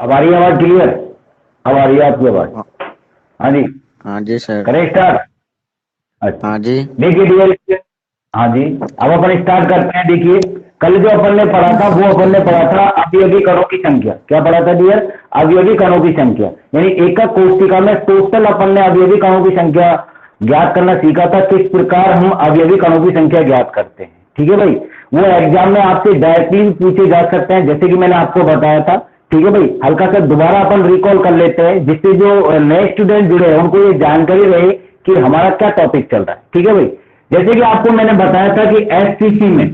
अब आ रही है आवाज क्लियर? अब आ रही है आपकी आवाज? हाँ हाँ जी, हाँ जी सर। करें स्टार्ट? अच्छा, हाँ जी। देखिए डियर, हाँ जी, अब अपन स्टार्ट करते हैं। देखिए, कल जो अपन ने पढ़ा था वो अपन ने पढ़ा था अवयवी कणों की संख्या। क्या पढ़ा था डियर? अवयवी कणों की संख्या, यानी एकक कोशिका में टोटल अपन ने अवयवी कणों की संख्या ज्ञात करना सीखा था, किस प्रकार हम अवयवी कणों की संख्या ज्ञात करते हैं। ठीक है भाई, वो एग्जाम में आपसे डायरेक्टली पूछे जा सकते हैं, जैसे कि मैंने आपको बताया था। ठीक है भाई, हल्का सा दोबारा अपन रिकॉल कर लेते हैं, जिससे जो नए स्टूडेंट जुड़े हैं उनको ये जानकारी रहे कि हमारा क्या टॉपिक चल रहा है। ठीक है भाई, जैसे कि आपको मैंने बताया था कि एससीसी में,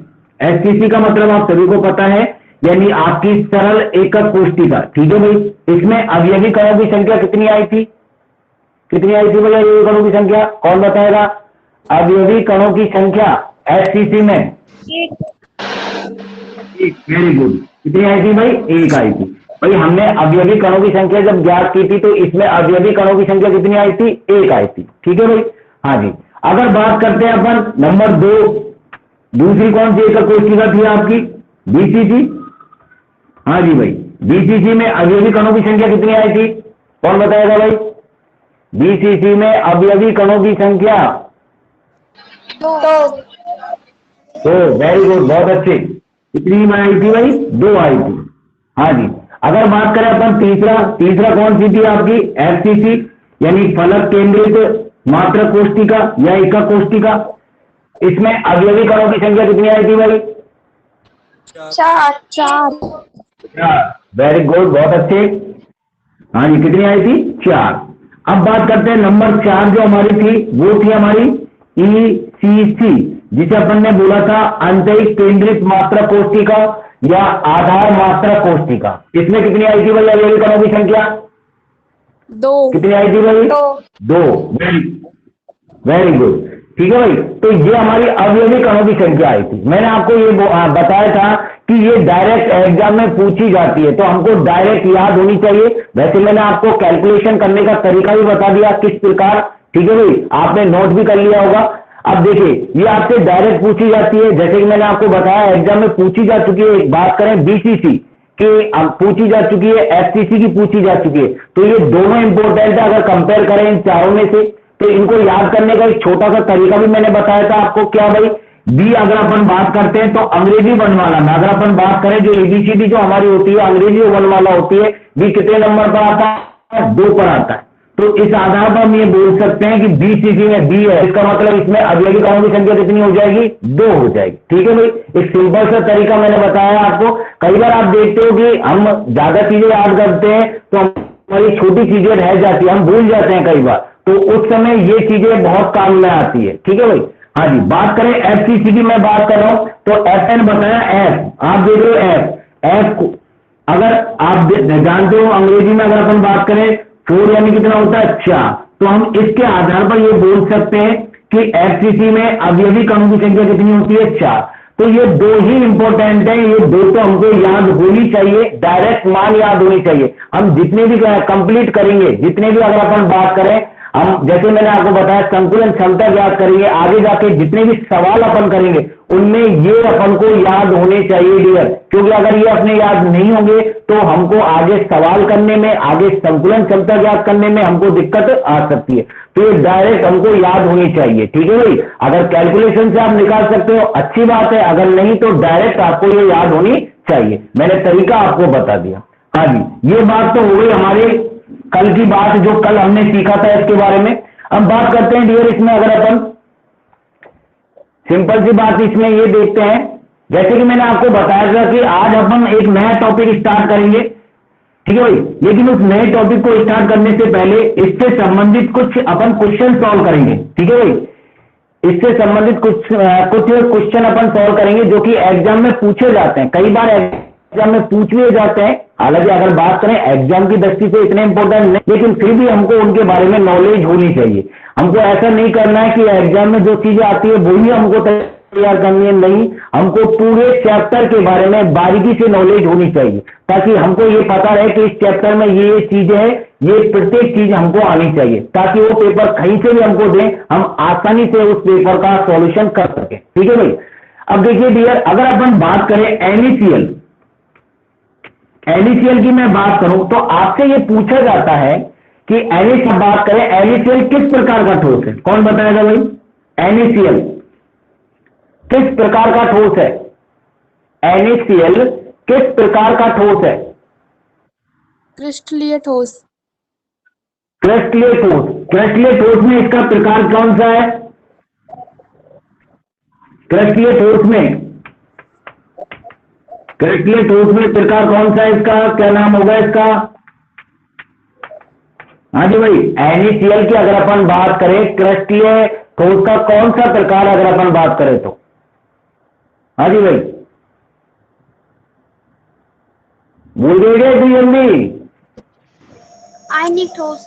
एससीसी का मतलब आप सभी को पता है, यानी आपकी सरल एकक कोशिका। ठीक है भाई, इसमें अवयवी कणों की संख्या कितनी आई थी? कितनी आई थी भैया अवयवी कणों की संख्या? कौन बताएगा? अवयवी कणों की संख्या एससीसी में एक। Very good. कितनी आई थी भाई? एक आई थी। भाई हमने अवयवी कणों की संख्या जब ज्ञात की थी तो इसमें अवयवी कणों की संख्या कितनी आई थी? एक आई थी। ठीक है भाई, हाँ जी। अगर बात करते हैं अपन नंबर दो, दूसरी कौन सी एकक कोशिका थी आपकी? बीसीसी। हाँ जी भाई, बीसीसी में अवयवी कणों की संख्या कितनी आई थी? कौन बताएगा भाई? बीसीसी में अवयवी कणों की संख्या तो वेरी गुड, बहुत अच्छे। कितनी में आई थी भाई? दो आई थी। हाँ जी। अगर बात करें अपन तीसरा, तीसरा कौन सी थी आपकी? एफसीसी, यानी फलक केंद्रित मात्रक कोशिका या एकक कोशिका। इसमें अवयवी कणों की संख्या कितनी आई थी भाई? चार। चार। चार। वेरी गुड, बहुत अच्छे। हाँ जी, कितनी आई थी? चार। अब बात करते हैं नंबर चार जो हमारी थी, वो थी हमारी ईसीसी, जिसे अपन ने बोला था आंतरिक केंद्रित मात्रक कोशिका या आधार मात्रक कोशिका। इसमें कितनी आई थी भाई अवयवी कणों की संख्या? दो। कितनी आई थी भाई? दो। Very very good. ठीक है भाई, तो ये हमारी अवयवी कणों की संख्या आई थी। मैंने आपको ये बताया था कि ये डायरेक्ट एग्जाम में पूछी जाती है, तो हमको डायरेक्ट याद होनी चाहिए। वैसे मैंने आपको कैलकुलेशन करने का तरीका भी बता दिया किस प्रकार। ठीक है भाई, आपने नोट भी कर लिया होगा। अब देखिए, ये आपसे डायरेक्ट पूछी जाती है, जैसे कि मैंने आपको बताया एग्जाम में पूछी जा चुकी है। बात करें बीसीसी की, अब पूछी जा चुकी है, एफसीसी की पूछी जा चुकी है, तो ये दोनों इंपॉर्टेंट है। अगर कंपेयर करें इन चारों में से, तो इनको याद करने का एक छोटा सा तरीका भी मैंने बताया था आपको। क्या भाई? बी अगर अपन बात करते हैं तो अंग्रेजी वर्णमाला में अगर अपन बात करें, जो एबीसीडी जो हमारी होती है अंग्रेजी वर्णमाला होती है, बी कितने नंबर पर आता है? दो पर आता है। तो इस आधार पर हम ये बोल सकते हैं कि बीसीसी में बी है, इसका मतलब इसमें अवयवी कणों की संख्या कितनी हो जाएगी? दो हो जाएगी। ठीक है भाई, एक सिंपल सा तरीका मैंने बताया आपको। कई बार आप देखते हो कि हम ज्यादा चीजें याद करते हैं तो हमारी छोटी चीजें रह जाती है, हम भूल जाते हैं कई बार, तो उस समय ये चीजें बहुत काम में आती है। ठीक है भाई, हाँ जी। बात करें एफसीसी की, मैं बात कर रहा हूं तो एफ एन बताया, एफ आप देख रहे हो, एफ एफ को अगर आप जानते हो अंग्रेजी में अगर अपन बात करें फोर यानी कितना होता है? चार। तो हम इसके आधार पर ये बोल सकते हैं कि एफसीसी में अवयवी कणों की संख्या कितनी होती है? चार। तो ये दो ही इंपॉर्टेंट है, ये दो तो हमको याद होनी चाहिए, डायरेक्ट मान याद होनी चाहिए। हम जितने भी कंप्लीट करेंगे, जितने भी अगर अपन बात करें, हम जैसे मैंने आपको बताया संतुलन क्षमता याद करेंगे, आगे जाके जितने भी सवाल अपन करेंगे उनमें ये अपन को याद होने चाहिए डियर, क्योंकि अगर ये अपने याद नहीं होंगे तो हमको आगे सवाल करने में, आगे संतुलन क्षमता याद करने में हमको दिक्कत आ सकती है। तो ये डायरेक्ट हमको याद होनी चाहिए। ठीक है भाई, अगर कैलकुलेशन से आप निकाल सकते हो अच्छी बात है, अगर नहीं तो डायरेक्ट आपको ये याद होनी चाहिए। मैंने तरीका आपको बता दिया। हाँ जी, ये बात तो हो गई हमारे कल की बात, जो कल हमने सीखा था इसके बारे में। अब बात करते हैं डियर, इसमें अगर अपन सिंपल सी बात इसमें ये देखते हैं, जैसे कि मैंने आपको बताया था कि आज अपन एक नया टॉपिक स्टार्ट करेंगे। ठीक है भाई, लेकिन उस नए टॉपिक को स्टार्ट करने से पहले इससे संबंधित कुछ अपन क्वेश्चन सॉल्व करेंगे। ठीक है भाई, इससे संबंधित कुछ क्वेश्चन अपन सॉल्व करेंगे जो कि एग्जाम में पूछे जाते हैं, कई बार एग्जाम में पूछ लिए जाते हैं। हालांकि अगर बात करें एग्जाम की दृष्टि से इतने इंपॉर्टेंट नहीं, लेकिन फिर भी हमको उनके बारे में नॉलेज होनी चाहिए। हमको ऐसा नहीं करना है कि एग्जाम में जो चीजें आती है वही हमको तैयार करनी है, नहीं, हमको पूरे चैप्टर के बारे में बारीकी से नॉलेज होनी चाहिए, ताकि हमको ये पता रहे कि इस चैप्टर में ये चीजें हैं, ये प्रत्येक चीज हमको आनी चाहिए, ताकि वो पेपर कहीं से भी हमको दें, हम आसानी से उस पेपर का सॉल्यूशन कर सकें। ठीक है भाई, अब देखिए डियर, अगर अपन बात करें NaCl, NaCl की मैं बात करूं तो आपसे ये पूछा जाता है कि NaCl बात करें, NaCl किस प्रकार का ठोस है? कौन बताएगा भाई? NaCl किस प्रकार का ठोस है? NaCl किस प्रकार का ठोस है? क्रिस्टलीय ठोस। क्रिस्टलीय ठोस। क्रिस्टलीय ठोस में इसका प्रकार कौन सा है? क्रिस्टलीय ठोस में प्रकार कौन सा है इसका? क्या नाम होगा इसका? हाँ जी भाई, NaCl की अगर अपन बात करें, क्रिस्टलीय ठोस का कौन सा प्रकार अगर अपन बात करें तो? हाँ जी भाई, बोल देंगे तो जल्दी। आयनिक ठोस।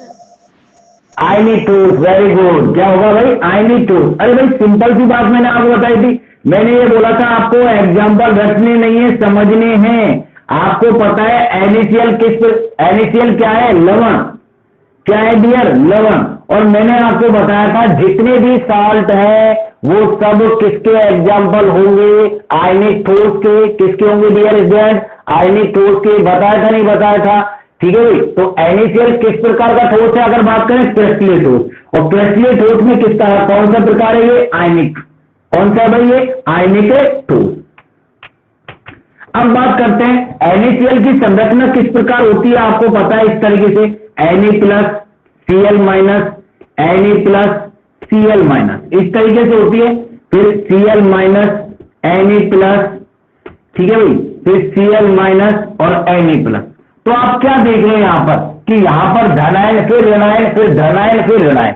आयनिक ठोस, वेरी गुड। क्या होगा भाई? आयनिक ठोस। अरे भाई सिंपल सी बात मैंने आपको बताई थी। मैंने ये बोला था आपको एग्जाम्पल रखने नहीं है, समझने हैं। आपको पता है NaCl क्या है? लवण। क्या है डियर? लवण। और मैंने आपको बताया था जितने भी साल्ट है वो सब किसके एग्जाम्पल होंगे? आयनिक ठोस के। किसके होंगे डियर स्टूडेंट? आयनिक ठोस के। बताया था नहीं बताया था? ठीक है भाई। तो NaCl किस प्रकार का ठोस है अगर बात करें? क्रिस्टलीय ठोस। और क्रिस्टलीय ठोस में किसका कौन सा प्रकार है ये? आयनिक। कौन सा भाई ये? आयनिक ठोस। अब बात करते हैं NaCl की संरचना किस प्रकार होती है? आपको पता है इस तरीके से Na+Cl-, Na+Cl-, इस तरीके से होती है। फिर Cl-, Na+, ठीक है भाई, फिर Cl- और Na+। तो आप क्या देख रहे हैं यहां पर कि यहां पर धनायन, फिर ऋणायन, फिर धनायन, फिर ऋणायन।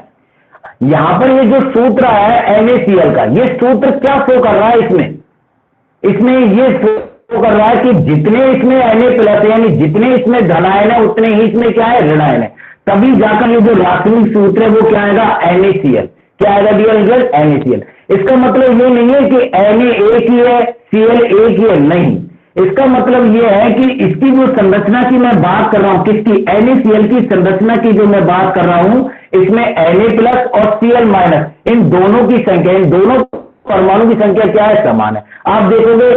यहां पर ये जो सूत्र है NaCl का, ये सूत्र क्या शो कर रहा है? इसमें ये शो कर रहा है कि जितने इसमें Na+ है, यानी जितने इसमें धनायन है उतने ही इसमें क्या है? ऋणायन है। तभी जाकर ये जो रासायनिक सूत्र है वो क्या आएगा? NaCl। क्या आएगा डियर रिजल्ट? NaCl। इसका मतलब ये नहीं है कि Na एक ही है, Cl एक ही है, नहीं। इसका मतलब यह है कि इसकी जो संरचना की मैं बात कर रहा हूं, किसकी? NaCl की संरचना की जो मैं बात कर रहा हूं, इसमें Na+ और Cl-, इन दोनों की संख्या, इन दोनों परमाणु की संख्या क्या है? समान है। आप देखोगे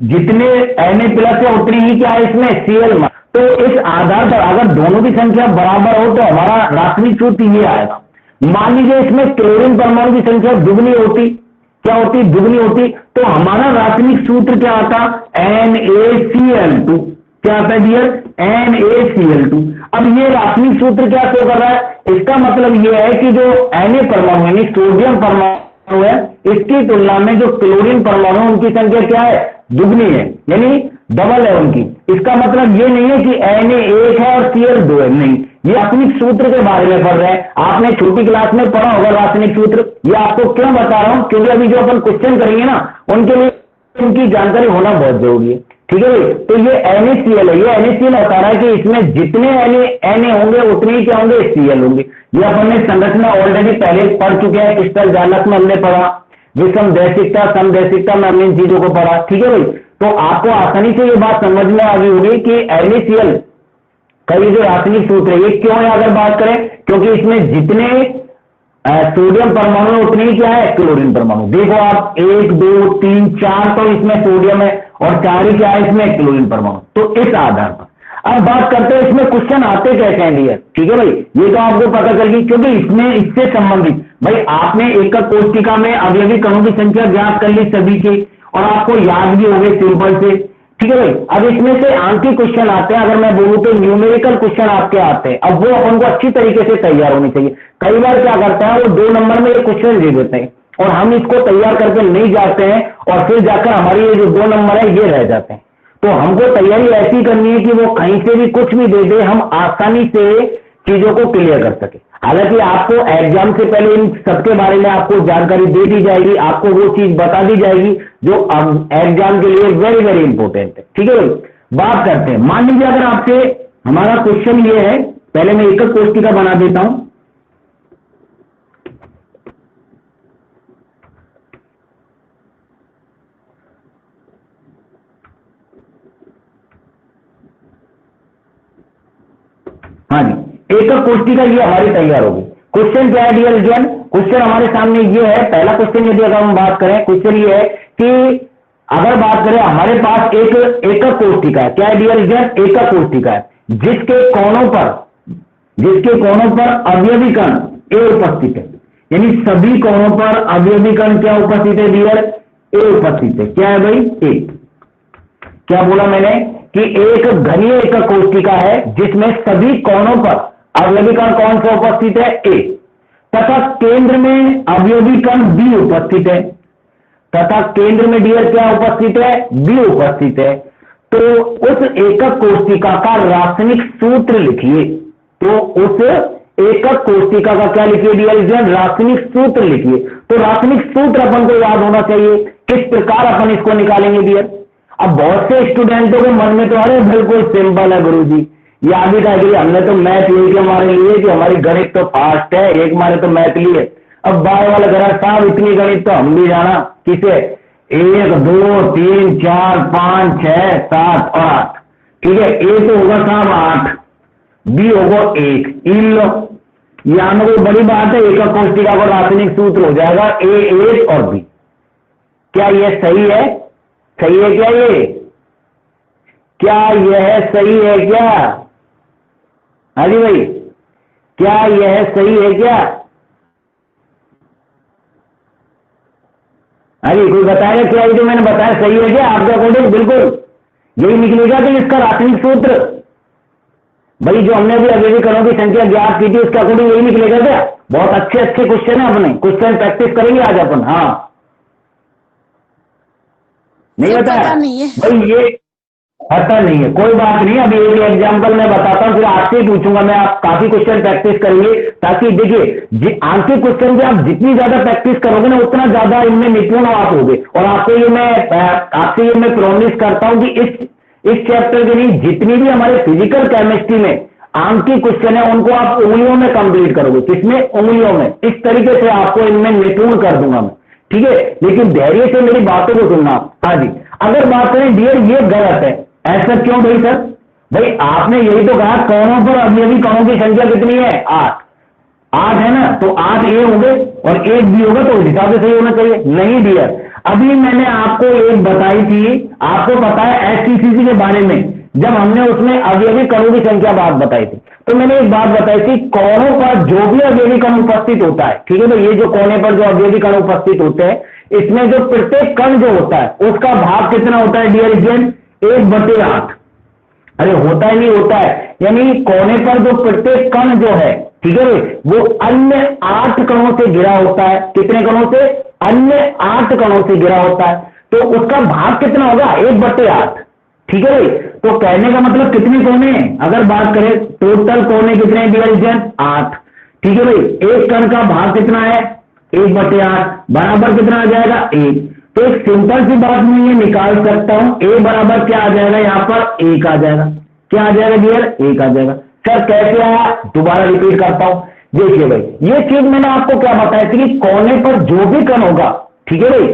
जितने Na+ है उतनी ही क्या है इसमें? Cl-। तो इस आधार पर अगर दोनों की संख्या बराबर हो तो हमारा रासायनिक सूत्र ये आएगा। मान लीजिए इसमें क्लोरीन परमाणु की संख्या दुगनी होती, क्या होती? दुगनी होती, तो हमारा रासायनिक सूत्र क्या आता? NaCl2। क्या आता है डियर? NaCl2। अब ये रासायनिक सूत्र क्या शो कर रहा है? इसका मतलब यह है कि जो Na परमाणु यानी सोडियम परमाणु है, इसकी तुलना में जो क्लोरीन परमाणु उनकी संख्या क्या है? दुगनी है, यानी डबल है उनकी। इसका मतलब ये नहीं है कि Na एक है और Cl दो है, नहीं। ये रासायनिक सूत्र के बारे में पढ़ रहे हैं। आपने छोटी क्लास में पढ़ा होगा रासायनिक सूत्र। ये आपको क्यों बता रहा हूं? क्योंकि अभी जो अपन क्वेश्चन करेंगे ना, उनके लिए इनकी जानकारी होना बहुत जरूरी है। ठीक है भाई। तो ये NaCl है, ये NaCl बता रहा है कि इसमें जितने Na होंगे उतने ही क्या होंगे? Cl होंगे। ये अपन ने संरचना ऑलरेडी पहले पढ़ चुके हैं। क्रिस्टल जालक में हमने पढ़ा, विषमदैशिकता, समदैशिकता में हमने इन चीजों को पढ़ा। ठीक है भाई। तो आपको आसानी से ये बात समझ में आ गई होगी कि NaCl का ये जो रासायनिक सूत्र है ये क्यों है अगर बात करें? क्योंकि इसमें जितने सोडियम परमाणु उतने ही क्या है? क्लोरीन परमाणु। देखो आप 1 2 3 4 तो इसमें सोडियम है और 4 ही क्या है इसमें? क्लोरीन परमाणु। तो इस आधार पर अब बात करते हैं इसमें क्वेश्चन आते कैसे हैं डियर। ठीक है भाई, ये तो आपको पता चल गई, क्योंकि इसमें इससे संबंधित भाई आपने एकक कोशिका में अवयवी कणों की संख्या ज्ञात कर ली सभी की, और आपको याद भी हो गए सिंपल से। ठीक है भाई। अब इसमें से आंकिक क्वेश्चन आते हैं, अगर मैं बोलूं तो न्यूमेरिकल क्वेश्चन आपके आते हैं। अब वो अपन को अच्छी तरीके से तैयार होनी चाहिए। कई बार क्या करता है, वो 2 नंबर में ये क्वेश्चन दे देते हैं और हम इसको तैयार करके नहीं जाते हैं, और फिर जाकर हमारी ये जो 2 नंबर है ये रह जाते हैं। तो हमको तैयारी ऐसी करनी है कि वो कहीं से भी कुछ भी दे दे, हम आसानी से चीजों को क्लियर कर सके। हालांकि आपको एग्जाम से पहले इन सबके बारे में आपको जानकारी दे दी जाएगी, आपको वो चीज बता दी जाएगी जो एग्जाम के लिए वेरी वेरी इंपॉर्टेंट है। ठीक है भाई। बात करते हैं, मान लीजिए अगर आपसे हमारा क्वेश्चन ये है, पहले मैं एकक कोशिका बना देता हूं। हाँ जी, एकक कोशिका ये हमारी तैयार होगी। क्वेश्चन क्या है डियर स्टूडेंट? क्वेश्चन हमारे सामने ये है, पहला क्वेश्चन यदि अगर हम बात करें, क्वेश्चन ये है कि अगर बात करें हमारे पास एक एकक कोष्ठिका है, क्या है डियर स्टूडेंट, एकक कोष्ठिका है, जिसके कोणों पर अवयवी कण ए उपस्थित है, यानी सभी कोणों पर अवयवी कण क्या उपस्थित है डियर, ए उपस्थित है। क्या है भाई, ए। क्या बोला मैंने कि एक घनीय एकक कोष्ठिका है जिसमें सभी कोणों पर अवयवी कण कौन सा उपस्थित है, ए, तथा केंद्र में अवयवी कण बी उपस्थित है, तथा केंद्र में डियर क्या उपस्थित है, बी उपस्थित है। तो उस एकक कोष्ठिका का रासायनिक सूत्र लिखिए। तो उस एकक कोष्ठिका का क्या लिखिए डियर, रासायनिक सूत्र लिखिए। तो रासायनिक सूत्र अपन को याद होना चाहिए। किस प्रकार अपन इसको निकालेंगे डियर। अब बहुत से स्टूडेंटों के मन में तो अरे बिल्कुल सिंपल है गुरुजी, याद ही था कि हमने तो मैथ लिए हमारे लिए कि हमारी गणित तो फास्ट है, एक मारे तो मैथ लिए। अब बाय वाला गणित साहब इतनी गणित तो हम भी जाना, किसे, 1 2 3 4 5 6 7 और 8, ठीक है। ए तो होगा साहब 8, बी होगा 1, इन लो, यहां में कोई बड़ी बात है, एकक कोष्ठिका का रासायनिक सूत्र हो जाएगा ए 1 और बी। क्या यह सही है, सही है क्या ये, क्या यह सही है क्या, हाँ जी भाई, क्या यह सही है क्या, हाँ जी कोई बताएगा क्या, ये जो मैंने बताया सही है क्या आपके अकॉर्डिंग, बिल्कुल यही निकलेगा कि इसका रासायनिक सूत्र, भाई जो हमने अभी अवयवी कणों की संख्या ज्ञात की थी उसके अकॉर्डिंग यही निकलेगा क्या। बहुत अच्छे अच्छे क्वेश्चन है, अपने क्वेश्चन प्रैक्टिस करेंगे आज अपन। हाँ नहीं बताया नहीं है भाई, ये पता नहीं है, कोई बात नहीं। अभी एक एग्जांपल मैं बताता हूं, फिर आपसे ही पूछूंगा मैं, आप काफी क्वेश्चन प्रैक्टिस करेंगे, ताकि देखिए आंसर क्वेश्चन की आप जितनी ज्यादा प्रैक्टिस करोगे ना उतना ज्यादा इनमें निपुण आप होगे। और आपसे ये मैं प्रॉमिस करता हूं कि इस चैप्टर के लिए जितनी भी हमारे फिजिकल केमिस्ट्री में आंक की क्वेश्चन है उनको आप उंगलियों में कंप्लीट करोगे। किसमें, उंगलियों में। इस तरीके से आपको इनमें निपुण कर दूंगा मैं, ठीक है। लेकिन धैर्य से मेरी बातों को सुनना। हाँ जी, अगर बात करें डियर ये गलत है, ऐसा क्यों भाई सर, भाई आपने यही तो कहा कोणों पर अवयवी कणों की संख्या कितनी है, 8 है ना, तो 8 ए होंगे और 1 बी होगा, तो उस हिसाब से सही होना चाहिए। नहीं डियर, अभी मैंने आपको एक बताई थी, आपको पता है एसटीसीसी के बारे में, जब हमने उसमें अवयवी कणों की संख्या बात बताई थी, तो मैंने एक बात बताई थी, कोणों पर जो भी अवयवी कण उपस्थित होता है, ठीक है, तो ये जो कोने पर जो अवयवी कण उपस्थित होते हैं, इसमें जो प्रत्येक कण जो होता है उसका भाग कितना होता है डियर स्टूडेंट, 1/8। अरे होता ही नहीं, होता है, यानी कोने पर जो प्रत्येक कण जो है, ठीक है, वो अन्य 8 कणों से घिरा होता है। कितने कणों से, अन्य 8 कणों से घिरा होता है, तो उसका भाग कितना होगा, 1/8, ठीक है भाई। तो कहने का मतलब कितने कोने हैं, अगर बात करें टोटल कोने कितने हैं डियर स्टूडेंट, 8, ठीक है भाई। एक कण का भाग कितना है, 1/8, बराबर कितना आ जाएगा, 1। तो एक सिंपल सी बात मैं ये निकाल सकता हूं, ए बराबर क्या आ जाएगा, यहां पर 1 आ जाएगा। क्या आ जाएगा डियर, 1 आ जाएगा। सर कैसे आया, दोबारा रिपीट करता हूं, देखिए भाई, ये चीज मैंने आपको क्या बताया थी कि कोने पर जो भी कण होगा, ठीक है भाई,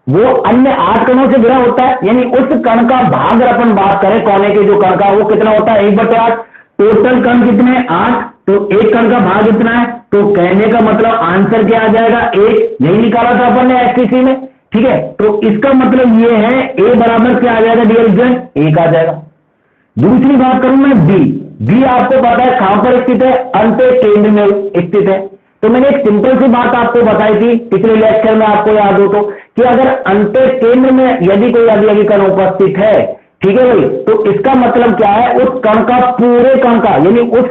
वो अन्य 8 कणों से घिरा होता है, यानी उस कण का भाग अगर अपन बात करें कोने के जो कण का, वो कितना होता है, 1/8। टोटल कण कितने हैं, 8, तो एक कण का भाग कितना है, तो कहने का मतलब आंसर क्या आ जाएगा, 1। यही निकाला था अपन ने एसटीसी में, ठीक है। तो इसका मतलब ये है ए बराबर क्या आ जाएगा डियर स्टूडेंट, 1 आ जाएगा। दूसरी बात करूं मैं बी आपको पता है कहां पर स्थित है, अंत केंद्र में स्थित है। तो मैंने एक सिंपल सी बात आपको बताई थी पिछले लेक्चर में, आपको याद हो तो, कि अगर अंत केंद्र में यदि कोई अवयवी कण उपस्थित है, ठीक है भाई, तो इसका मतलब क्या है, उस कण का पूरे कण का, यानी उस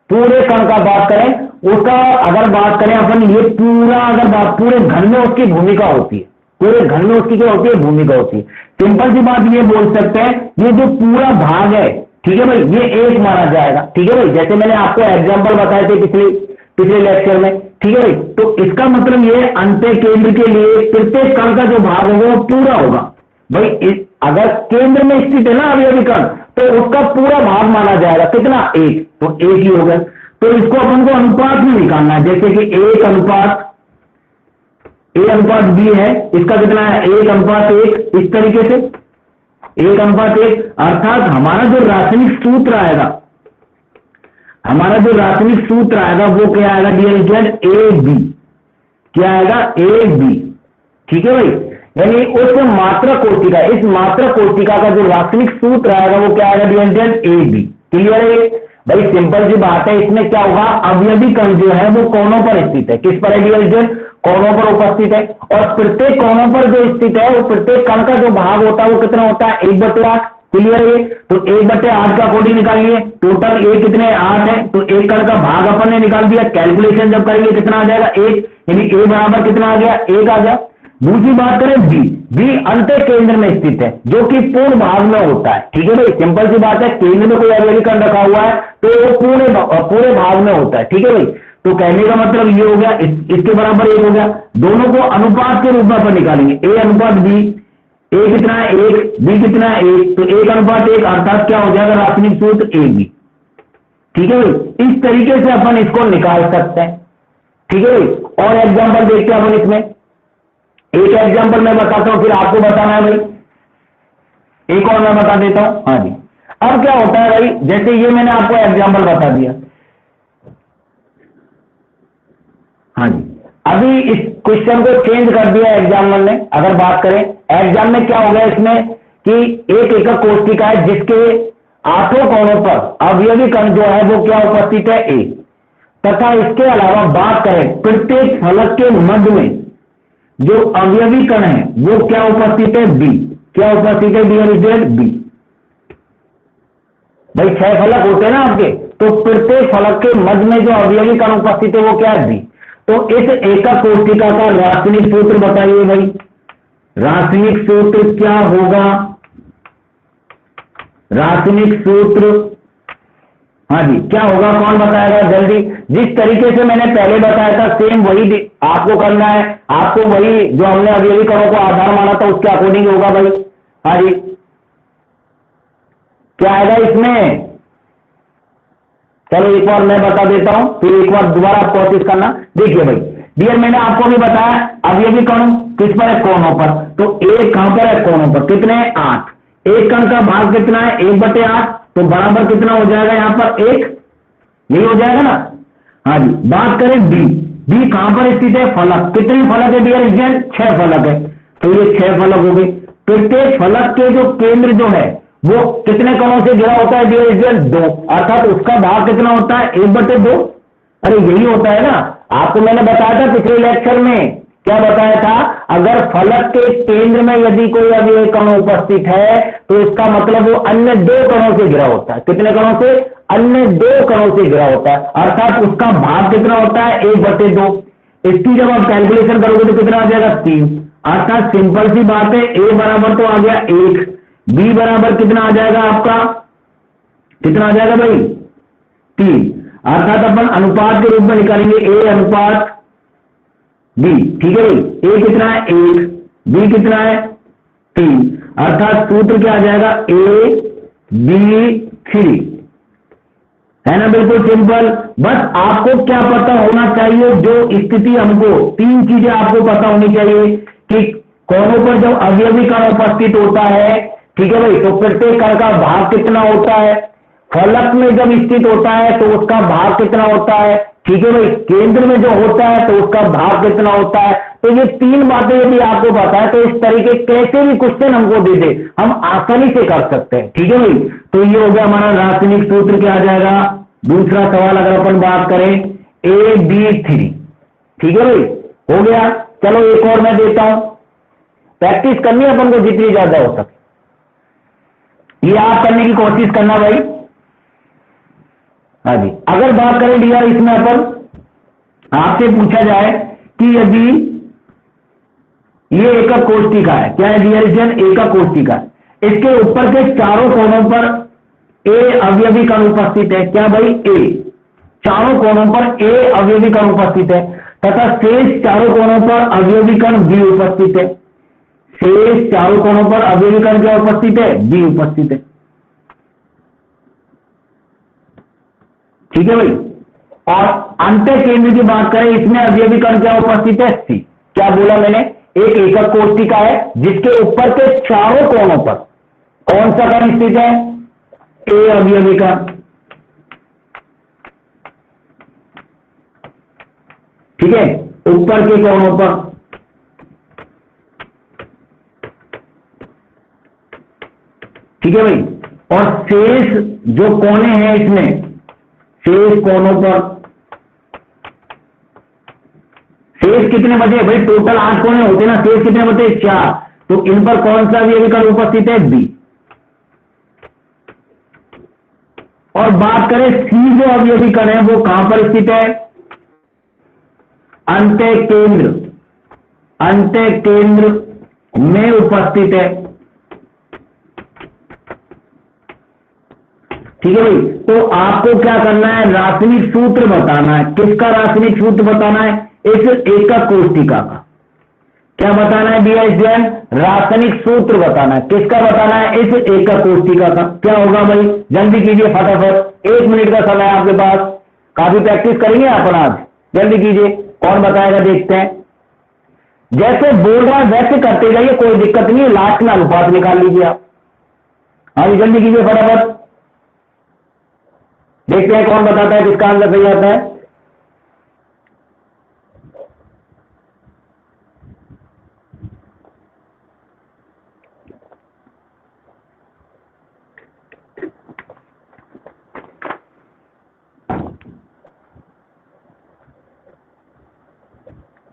पूरे कण का बात करें, उसका अगर बात करें अपन, ये पूरा अगर बात, पूरे घन में उसकी भूमिका होती है, पूरे घन में उसकी क्या होती है, भूमिका होती है। सिंपल सी बात ये बोल सकते हैं, ये जो पूरा भाग है, ठीक है भाई, ये 1 माना जाएगा, ठीक है भाई, जैसे मैंने आपको एग्जांपल बताए थे पिछले लेक्चर में, ठीक है भाई। तो इसका मतलब ये अंत केंद्र के लिए प्रत्येक कण का जो भाग होगा वो पूरा होगा भाई। अगर केंद्र में स्थित है ना अवयवी कण, तो उसका पूरा भाग माना जाएगा, कितना, 1, तो 1 ही होगा। तो इसको अपन को अनुपात में निकालना है, जैसे कि 1 अनुपात ए अनुपात बी है, इसका कितना है, 1:1, इस तरीके से 1:1, अर्थात हमारा जो रासायनिक सूत्र आएगा, वो क्या आएगा डियर स्टूडेंट, ए बी। क्या आएगा, ए बी, ठीक है भाई। यानी उस मात्रक कोशिका, इस मात्रक कोशिका का जो रासायनिक सूत्र आएगा वो क्या आएगा dear student, A B. Clear है? भाई सिंपल सी बात है, इसमें क्या होगा, अवयवी कण जो है वो कोनों पर स्थित है। किस पर है डियर स्टूडेंट, कोनों पर उपस्थित है। और प्रत्येक कोनों पर जो स्थित है वो प्रत्येक कण का जो भाग होता है वो कितना होता है, 1/8। क्लियर है? तो 1/8 का कोटि निकालिए, टोटल ए कितने 8 है, तो एक कण का भाग अपन ने निकाल दिया। कैलकुलेशन जब करेंगे कितना आ जाएगा 1, यानी ए बराबर कितना आ गया, 1 आ गया। दूसरी बात करें बी, बी अंत केंद्र में स्थित है जो कि पूर्ण भाग में होता है। ठीक है भाई, सिंपल सी बात है, केंद्र में कोई अवयवी कण रखा हुआ है तो वो पूरे भाग में होता है। ठीक है भाई, तो कहने का मतलब ये हो गया, इसके बराबर 1 हो गया। दोनों को अनुपात के रूप में अपन निकालेंगे, ए अनुपात बी। ए कितना है 1, बी कितना है 1, तो 1 अनुपात 1 अर्थात क्या हो जाएगा रासायनिक सूत्र ए बी। ठीक है भाई, इस तरीके से अपन इसको निकाल सकते हैं। ठीक है भाई, और एग्जाम्पल देखते हैं अपन इसमें। एक एग्जाम्पल मैं बताता हूं, फिर आपको बताना है भाई। एक और मैं बता देता हूं। हाँ जी, अब क्या होता है भाई, जैसे ये मैंने आपको एग्जाम्पल बता दिया। हाँ जी, अभी इस क्वेश्चन को चेंज कर दिया एग्जामिनर ने। अगर बात करें एग्जाम में क्या हो गया इसमें कि एक एकक कोशिका है जिसके 8 कोनों पर अवयवी कण जो है वो क्या उपस्थित है, ए। तथा इसके अलावा बात करें प्रत्येक फलक के मध्य में जो अवयवी कण है वो क्या उपस्थित है, बी। क्या उपस्थित है डियर स्टूडेंट, बी। भाई 6 फलक होते हैं ना आपके, तो प्रत्येक फलक के मध्य में जो अवयवी कण उपस्थित है वो क्या है, बी। तो इस एकक कोशिका का रासायनिक सूत्र बताइए भाई। रासायनिक सूत्र क्या होगा, रासायनिक सूत्र, हाँ जी क्या होगा, कौन बताएगा जल्दी। जिस तरीके से मैंने पहले बताया था सेम वही आपको करना है। आपको वही जो हमने अवयवी कणों को आधार माना था उसके अकॉर्डिंग होगा भाई। हाँ जी, क्या आएगा इसमें, चलो एक बार मैं बता देता हूं, फिर एक बार दोबारा आप कोशिश करना। देखिए भाई डियर, मैंने आपको भी बताया अवयवी कण किस पर है, कोनों पर। तो एक कहां पर है, कोनों पर। कितने हैं, 8। एक कण का भाग कितना है, 1/8, तो बराबर कितना हो जाएगा यहां पर 1, यही हो जाएगा ना। हाँ जी, बात करें बी, बी कहां पर स्थित है, फलक। कितने फलक है डियर स्टूडेंट, 6 फलक है। तो ये 6 फलक हो गए। प्रत्येक फलक के जो केंद्र जो है वो कितने कणों से घिरा होता है डियर स्टूडेंट, 2, अर्थात उसका भाग कितना होता है, 1/2। अरे यही होता है ना, आपको मैंने बताया था पिछले लेक्चर में। क्या बताया था, अगर फलक के केंद्र में यदि कोई अवयवी कण उपस्थित है तो इसका मतलब वो अन्य 2 कणों से घिरा होता है। कितने कणों से, अन्य 2 कणों से घिरा होता है, अर्थात उसका भाग कितना होता है, 1/2। इसकी जब आप कैलकुलेशन करोगे तो कितना आ जाएगा, 3। अर्थात सिंपल सी बात है, ए बराबर तो आ गया 1, बी बराबर कितना आ जाएगा आपका, कितना आ जाएगा भाई, 3। अर्थात अपन अनुपात के रूप में निकालेंगे ए अनुपात बी। ठीक है भाई, ए कितना है 1, बी कितना है 3, अर्थात सूत्र क्या आ जाएगा, AB3, है ना। बिल्कुल सिंपल। बस आपको क्या पता होना चाहिए, जो स्थिति हमको 3 चीजें आपको पता होनी चाहिए कि कोनों पर जब अवयवी कण उपस्थित होता है, ठीक है भाई, तो प्रत्येक कण का भाग कितना होता है। फलक में जब स्थित होता है तो उसका भाग कितना होता है, ठीक है भाई। केंद्र में जो होता है तो उसका भाग कितना होता है। तो ये 3 बातें यदि आपको पता है तो इस तरीके कैसे भी क्वेश्चन हमको दे दे हम आसानी से कर सकते हैं। ठीक है भाई, तो ये हो गया हमारा रासायनिक सूत्र, क्या आ जाएगा। दूसरा सवाल अगर अपन बात करें AB3, ठीक है भाई, हो गया। चलो एक और मैं देता हूं, प्रैक्टिस करनी है अपन को जितनी ज्यादा हो सके, ये आप करने की कोशिश करना भाई। हाँ जी, अगर बात करें डियर, इसमें अपन आपसे पूछा जाए कि यदि ये एकक कोशिका है, क्या है डियर स्टूडेंट, एकक कोशिका, इसके ऊपर के चारों कोनों पर ए अवयवी कण उपस्थित है। क्या भाई, ए, चारों कोनों पर ए अवयवी कण उपस्थित है, तथा शेष चारों कोनों पर अवयवी कण बी उपस्थित है। शेष चारों कोनों पर अवयवी कण क्या उपस्थित है, बी उपस्थित है। ठीक है भाई, और अंत केंद्र की बात करें, इसमें अवयवी कण क्या उपस्थित है, सी। क्या बोला मैंने, एक एकक कोशिका है जिसके ऊपर के चारों कोनों पर कौन सा कण स्थित है, ए अवयवी कण। ठीक है, ऊपर के कोनों पर ठीक है भाई। और शेष जो कोने हैं इसमें, शेष कोनों पर शेष कितने बचे भाई? टोटल 8 कोने होते ना, शेष कितने बचे? 4। तो इन पर कौन सा अवयवीकरण उपस्थित है? बी। और बात करें सी जो अवयवीकरण है वो कहां पर स्थित है? अंत्य केंद्र, अंत्य केंद्र में उपस्थित है। ठीक है भाई। तो आपको क्या करना है? रासायनिक सूत्र बताना है। किसका रासायनिक सूत्र बताना है? इस एकक कोष्टिका का। क्या बताना है भैया स्टूडेंट? रासायनिक सूत्र बताना है। किसका बताना है? इस एकक कोष्टिका का। क्या होगा भाई? जल्दी कीजिए फटाफट, 1 मिनट का समय है आपके पास। काफी प्रैक्टिस करेंगे अपन आज, जल्दी कीजिए। कौन बताएगा देखते हैं। जैसे बोल रहा है वैसे करते जाइए, कोई दिक्कत नहीं है। लास्ट में अनुपात निकाल लीजिए आप। हाँ जी जल्दी कीजिए फटाफट, देखते हैं कौन बताता है, किसका आंसर सही आता है।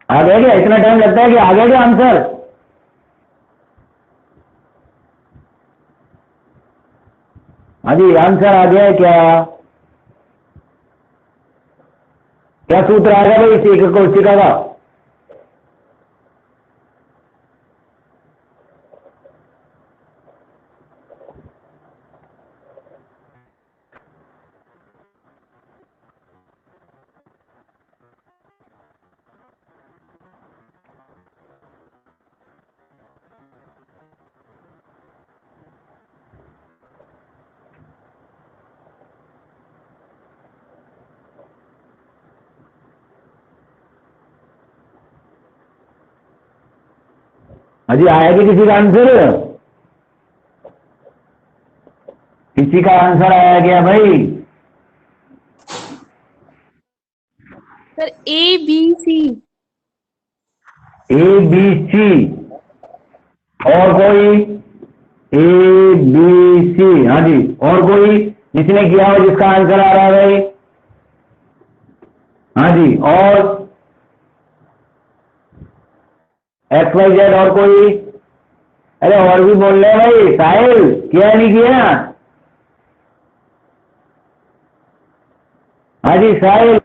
आ गया क्या? इतना टाइम लगता है कि आ गया क्या आंसर? हाँ जी आंसर आ गया है क्या? क्या सूत्र आ गया भाई इस एकक कोष्टिका का? हाँ जी आया कि किसी का आंसर? किसी का आंसर आया क्या भाई? Sir A B C. A B C. और कोई? A B C. हाँ जी और कोई जिसने किया हो, जिसका आंसर आ रहा है भाई? हाँ जी और एक्स वाई जेड। और कोई? अरे और भी बोल रहे हैं भाई। साहिल किया नहीं किया? हाँ जी साहिल।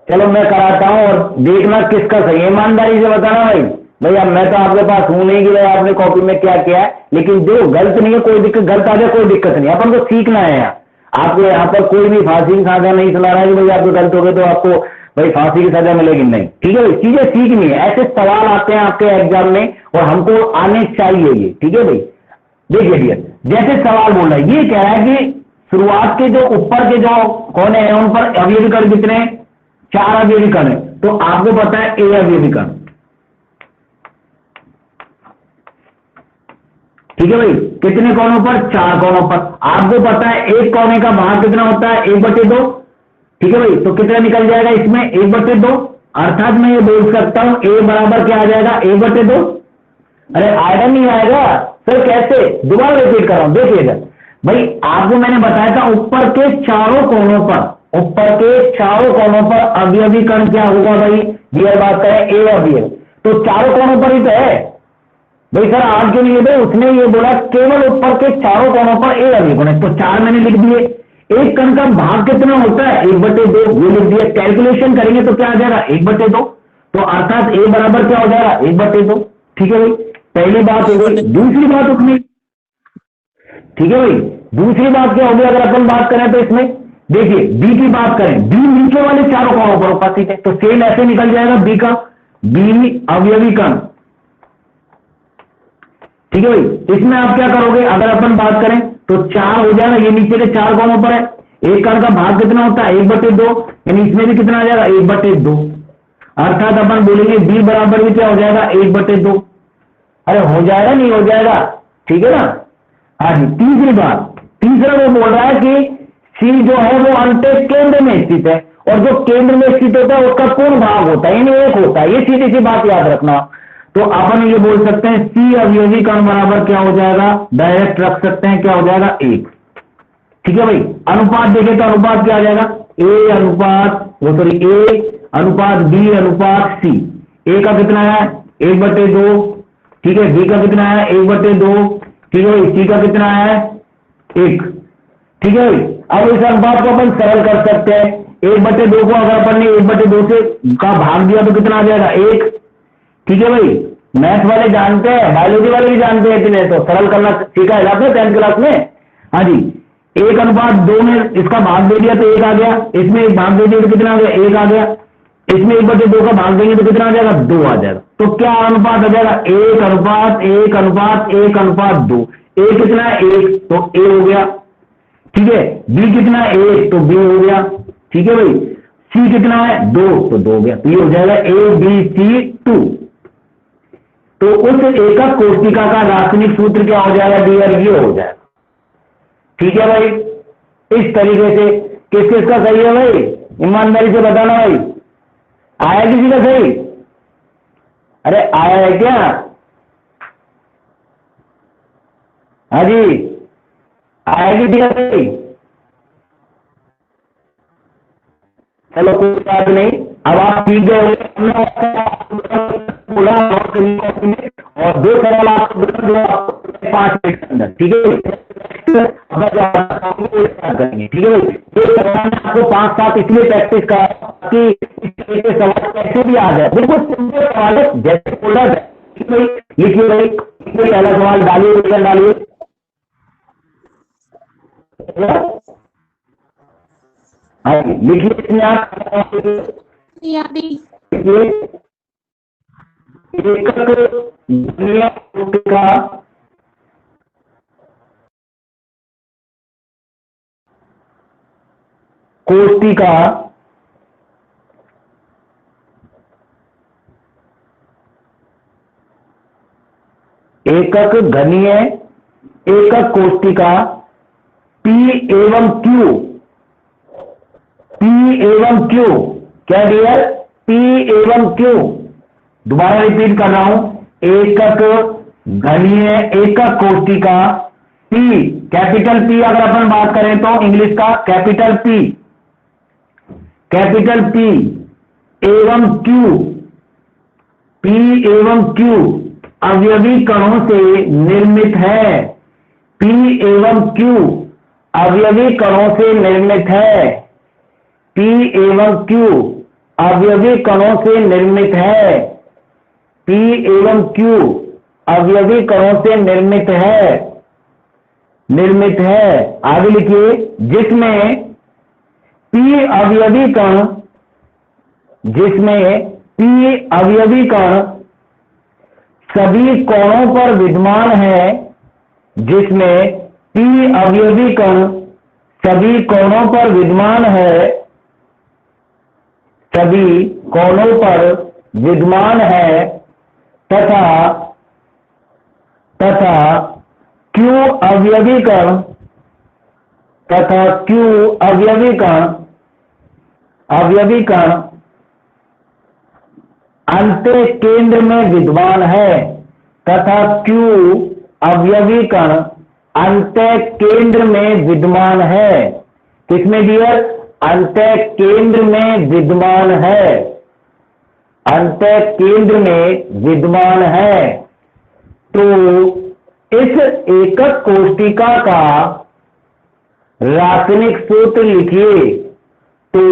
चलो मैं कराता हूं और देखना किसका सही है। ईमानदारी से बताना भाई। भैया मैं तो आपके पास हूं नहीं कि भाई आपने कॉपी में क्या किया है, लेकिन जो गलत नहीं है कोई दिक्कत, गलत आ जाए कोई दिक्कत नहीं, अपन को सीखना है यहाँ। आपको यहाँ पर कोई भी फांसी की सजा नहीं सुना रहा है कि भाई आपको गलत हो गए तो आपको भाई फांसी की सजा मिलेगी, नहीं। ठीक है भाई, चीजें सीखनी है। ऐसे सवाल आते हैं आपके एग्जाम में और हमको आने चाहिए ये। ठीक है भाई। देखिए डियर, जैसे सवाल बोल रहा है, ये कह रहा है कि शुरुआत के जो ऊपर के जो कोने हैं उन पर अवयवीकरण कितने? 4 अवयवीकरण है। तो आपको पता है ए अवयवीकरण। ठीक है भाई। कितने कोनों पर? 4 कोनों पर। आपको पता है एक कोने का भाग कितना होता है? 1/2। ठीक है भाई। तो कितना निकल जाएगा इसमें? 1/2। अर्थात मैं ये बोल सकता हूं ए बराबर क्या आ जाएगा? 1/2। अरे आयरन नहीं आएगा सर, कैसे? दोबारा रिपीट कर रहा हूं, देखिएगा भाई। आपको मैंने बताया था ऊपर के चारों कोनों पर, ऊपर के चारों कोनों पर अवयवीकरण क्या होगा भाई? डियर बात करें ए अवयव, तो चारों कोनों पर ही तो है भाई। सर आज के लिए भाई उसने ये बोला केवल ऊपर के चारों कोनों पर ए अवयवीकरण है, तो 4 मैंने लिख दिए। एक कण का भाग कितना होता है? 1/2, ये लिख दिया। कैलकुलेशन करेंगे तो क्या आ जाएगा? 1/2। तो अर्थात ए बराबर क्या हो जाएगा? 1/2। ठीक है भाई, पहली बात हो गई। दूसरी बात उठनी, ठीक है भाई, दूसरी बात क्या होगी अगर अपन बात करें तो इसमें देखिए बी की बात करें, बी नीचे वाले चारों कोणों पर उपस्थित है, तो सेम ऐसे निकल जाएगा बी का, बी अवयवीकरण। ठीक है भाई, इसमें आप क्या करोगे अगर अपन बात करें तो 4 हो जाएगा, ये नीचे के 4 कोणों पर है। एक कण का भाग कितना होता है? 1/2, यानी इसमें भी कितना आ जाएगा? 1/2। अर्थात अपन बोलेंगे बी बराबर भी क्या हो जाएगा? 1/2। अरे हो जाएगा नहीं हो जाएगा? ठीक है ना। हाँ जी, तीसरी बात, तीसरा वो बोल रहा है कि सी जो है वो अंत्य केंद्र में स्थित है और जो केंद्र में स्थित होता है उसका पूर्ण भाग होता है, यानी एक होता है। ये सीधी सी बात याद रखना। तो अपन ये बोल सकते हैं सी अवयवी कण बराबर क्या हो जाएगा, डायरेक्ट रख सकते हैं, क्या हो जाएगा, 1। ठीक है भाई। अनुपात देखें तो अनुपात क्या आ जाएगा, ए अनुपात ए अनुपात बी अनुपात सी। ए का कितना है 1/2, ठीक है। बी का कितना है 1/2, ठीक है। सी का कितना है 1, ठीक है। अब इस अनुपात को अपन सरल कर सकते हैं। 1/2 को अगर अपन ने 1/2 से का भाग दिया तो कितना आ जाएगा 1, ठीक है भाई। मैथ वाले जानते हैं, बायोलॉजी वाले भी जानते हैं, इतने तो सरल करना सीखा है आपने 10th क्लास में। हाँ जी, 1/2 में इसका भाग दे दिया तो 1 आ गया, इसमें एक भाग दे दिया तो कितना आ गया 1 आ गया, इसमें 1/2 का भाग देंगे तो कितना आ जाएगा 2 आ जाएगा। तो क्या अनुपात आ जाएगा 1:1:1:2। ए कितना है 1 तो ए हो गया, ठीक है। बी कितना है 1 तो बी हो गया, ठीक है भाई। सी कितना है 2 तो 2 हो गया। तो ये हो जाएगा ABC2। तो उस एकक कोशिका का रासायनिक सूत्र क्या हो जाएगा डियर, ये हो जाएगा, ठीक है भाई। इस तरीके से किस किस का सही है भाई, ईमानदारी से बताना भाई, आया किसी का सही? अरे आया है क्या? हाँ जी, आया किसी का सही? चलो कोई बात नहीं, अब आप सीख गए बोला और 2 सवाल आपको 5 मिनट के अंदर, ठीक है। करेंगे, ठीक है भाई। ये सवाल आपको 5-7 इसलिए प्रैक्टिस करा कि सवाल कैसे भी आ जाए, बिल्कुल सिंपल सवाल है, जैसे बोला जाए। लिखिए भाई, पहला सवाल डालिए, डालिए। हाँ लिखिए इसमें आप का कोशिका एकक घनीय एकक कोशिका P एवं Q, P एवं Q, क्या डियर, P एवं Q, दोबारा रिपीट कर रहा हूं, एकक घनीय एकक कोशिका P, कैपिटल P अगर अपन बात करें तो इंग्लिश का कैपिटल P एवं Q, P एवं Q अवयवी कणों से निर्मित है। P एवं Q अवयवी कणों से निर्मित है। P एवं Q अवयवी कणों से निर्मित है। P एवं Q अवयवी कणों से निर्मित है। आगे लिखिए, जिसमें P अवयवी कण सभी कोणों पर विद्यमान है, जिसमें P अवयवी कण सभी कोणों पर विद्यमान है, तथा Q अवयवी कण अंत केंद्र में विद्यमान है, तथा Q अवयवी कण अंत केंद्र में विद्यमान है। किसमें डियर, अंत केंद्र में विद्यमान है, अंत केंद्र में विद्यमान है। तो इस एकक कोशिका का रासायनिक सूत्र लिखिए। तो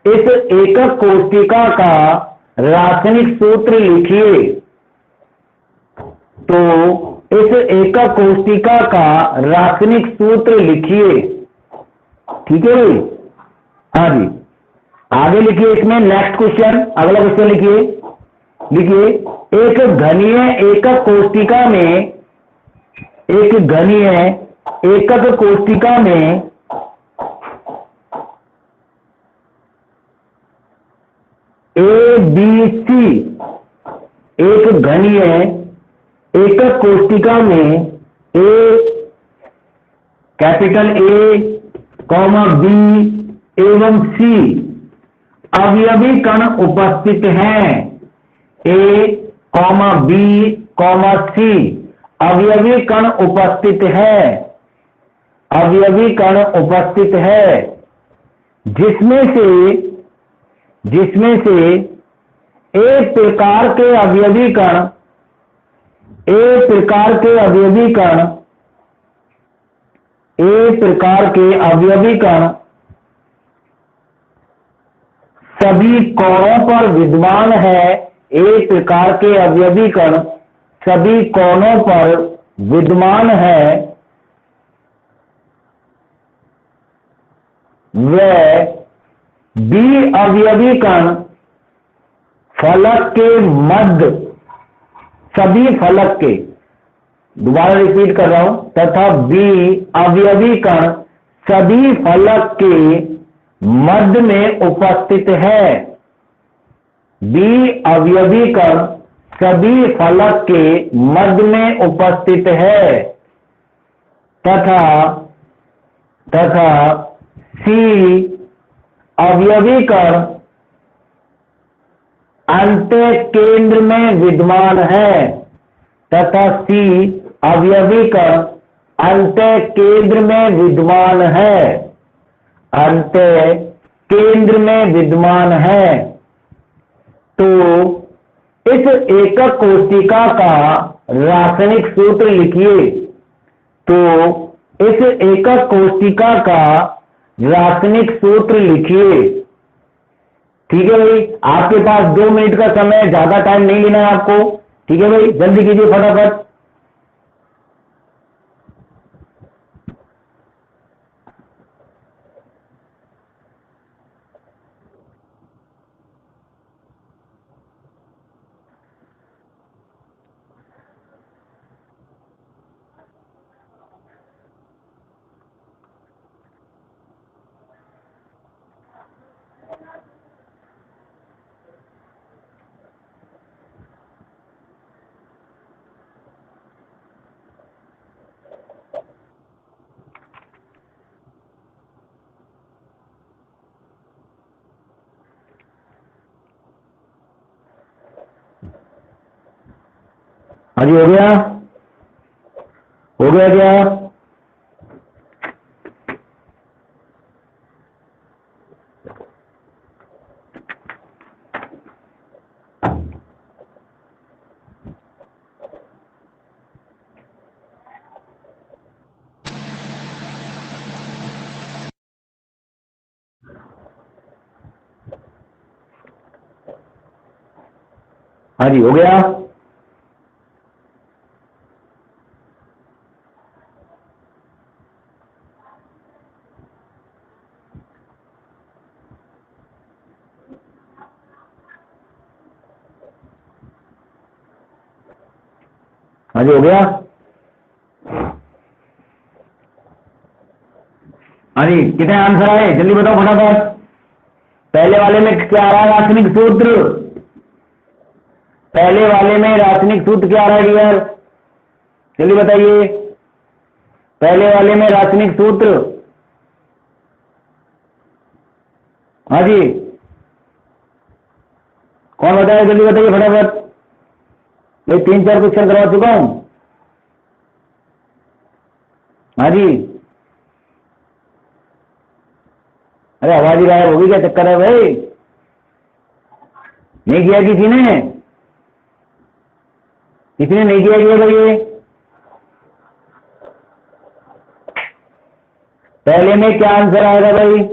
इस एकक कोशिका का रासायनिक सूत्र लिखिए। तो इस एकक कोशिका का रासायनिक सूत्र लिखिए, ठीक है भाई। हाँ जी, आगे लिखिए इसमें नेक्स्ट क्वेश्चन, अगला क्वेश्चन लिखिए। एक घनीय एकक कोशिका में ABC, एक घनीय एकक कोशिका में कैपिटल A, B एवं C अवयवी कण उपस्थित हैं, ए कॉमा बी कॉमा सी, अवयवी कण उपस्थित है, अवयवी कण उपस्थित है, जिसमें से एक प्रकार के अवयवी कण, एक प्रकार के अवयवी कण, एक प्रकार के अवयवी कण सभी कोणों पर विद्यमान है, एक प्रकार के अवयवी कण सभी कोणों पर विद्यमान है, वह बी अवयवी कण फलक के मध्य, सभी फलक के, दोबारा रिपीट कर रहा हूं, तथा बी अवयवी कण सभी फलक के मध्य में उपस्थित है, बी अवयवी कण सभी फलक के मध्य में उपस्थित है, तथा सी अवयवी कण अंतः केंद्र में विद्यमान है, तथा सी अवयवी कण अंतः केंद्र में विद्यमान है, अंतः केंद्र में विद्यमान है। तो इस एकक कोशिका का रासायनिक सूत्र लिखिए। तो इस एकक कोशिका का रासायनिक सूत्र लिखिए। ठीक है भाई, आपके पास 2 मिनट का समय, ज्यादा टाइम नहीं लेना है आपको। ठीक है भाई, जल्दी कीजिए फटाफट। हाँ जी, हो गया? हो गया क्या? हाँ जी, हो गया? हाँ जी, हो गया? हाँ जी, कितने आंसर आए जल्दी बताओ फटाफट। पहले वाले में क्या आ रहा है रासायनिक सूत्र? पहले वाले में रासायनिक सूत्र क्या आ रहा है डियर? जल्दी बताइए। पहले वाले में रासायनिक सूत्र। हाँ जी, कौन बताया? जल्दी बताइए फटाफट। मैं 3-4 क्वेश्चन करवा चुका हूं। हाँ जी, अरे आवाज ही गायब होगी, क्या चक्कर है भाई? नहीं किया किसी ने? किसी ने नहीं किया भाई? ये पहले में क्या आंसर आएगा भाई?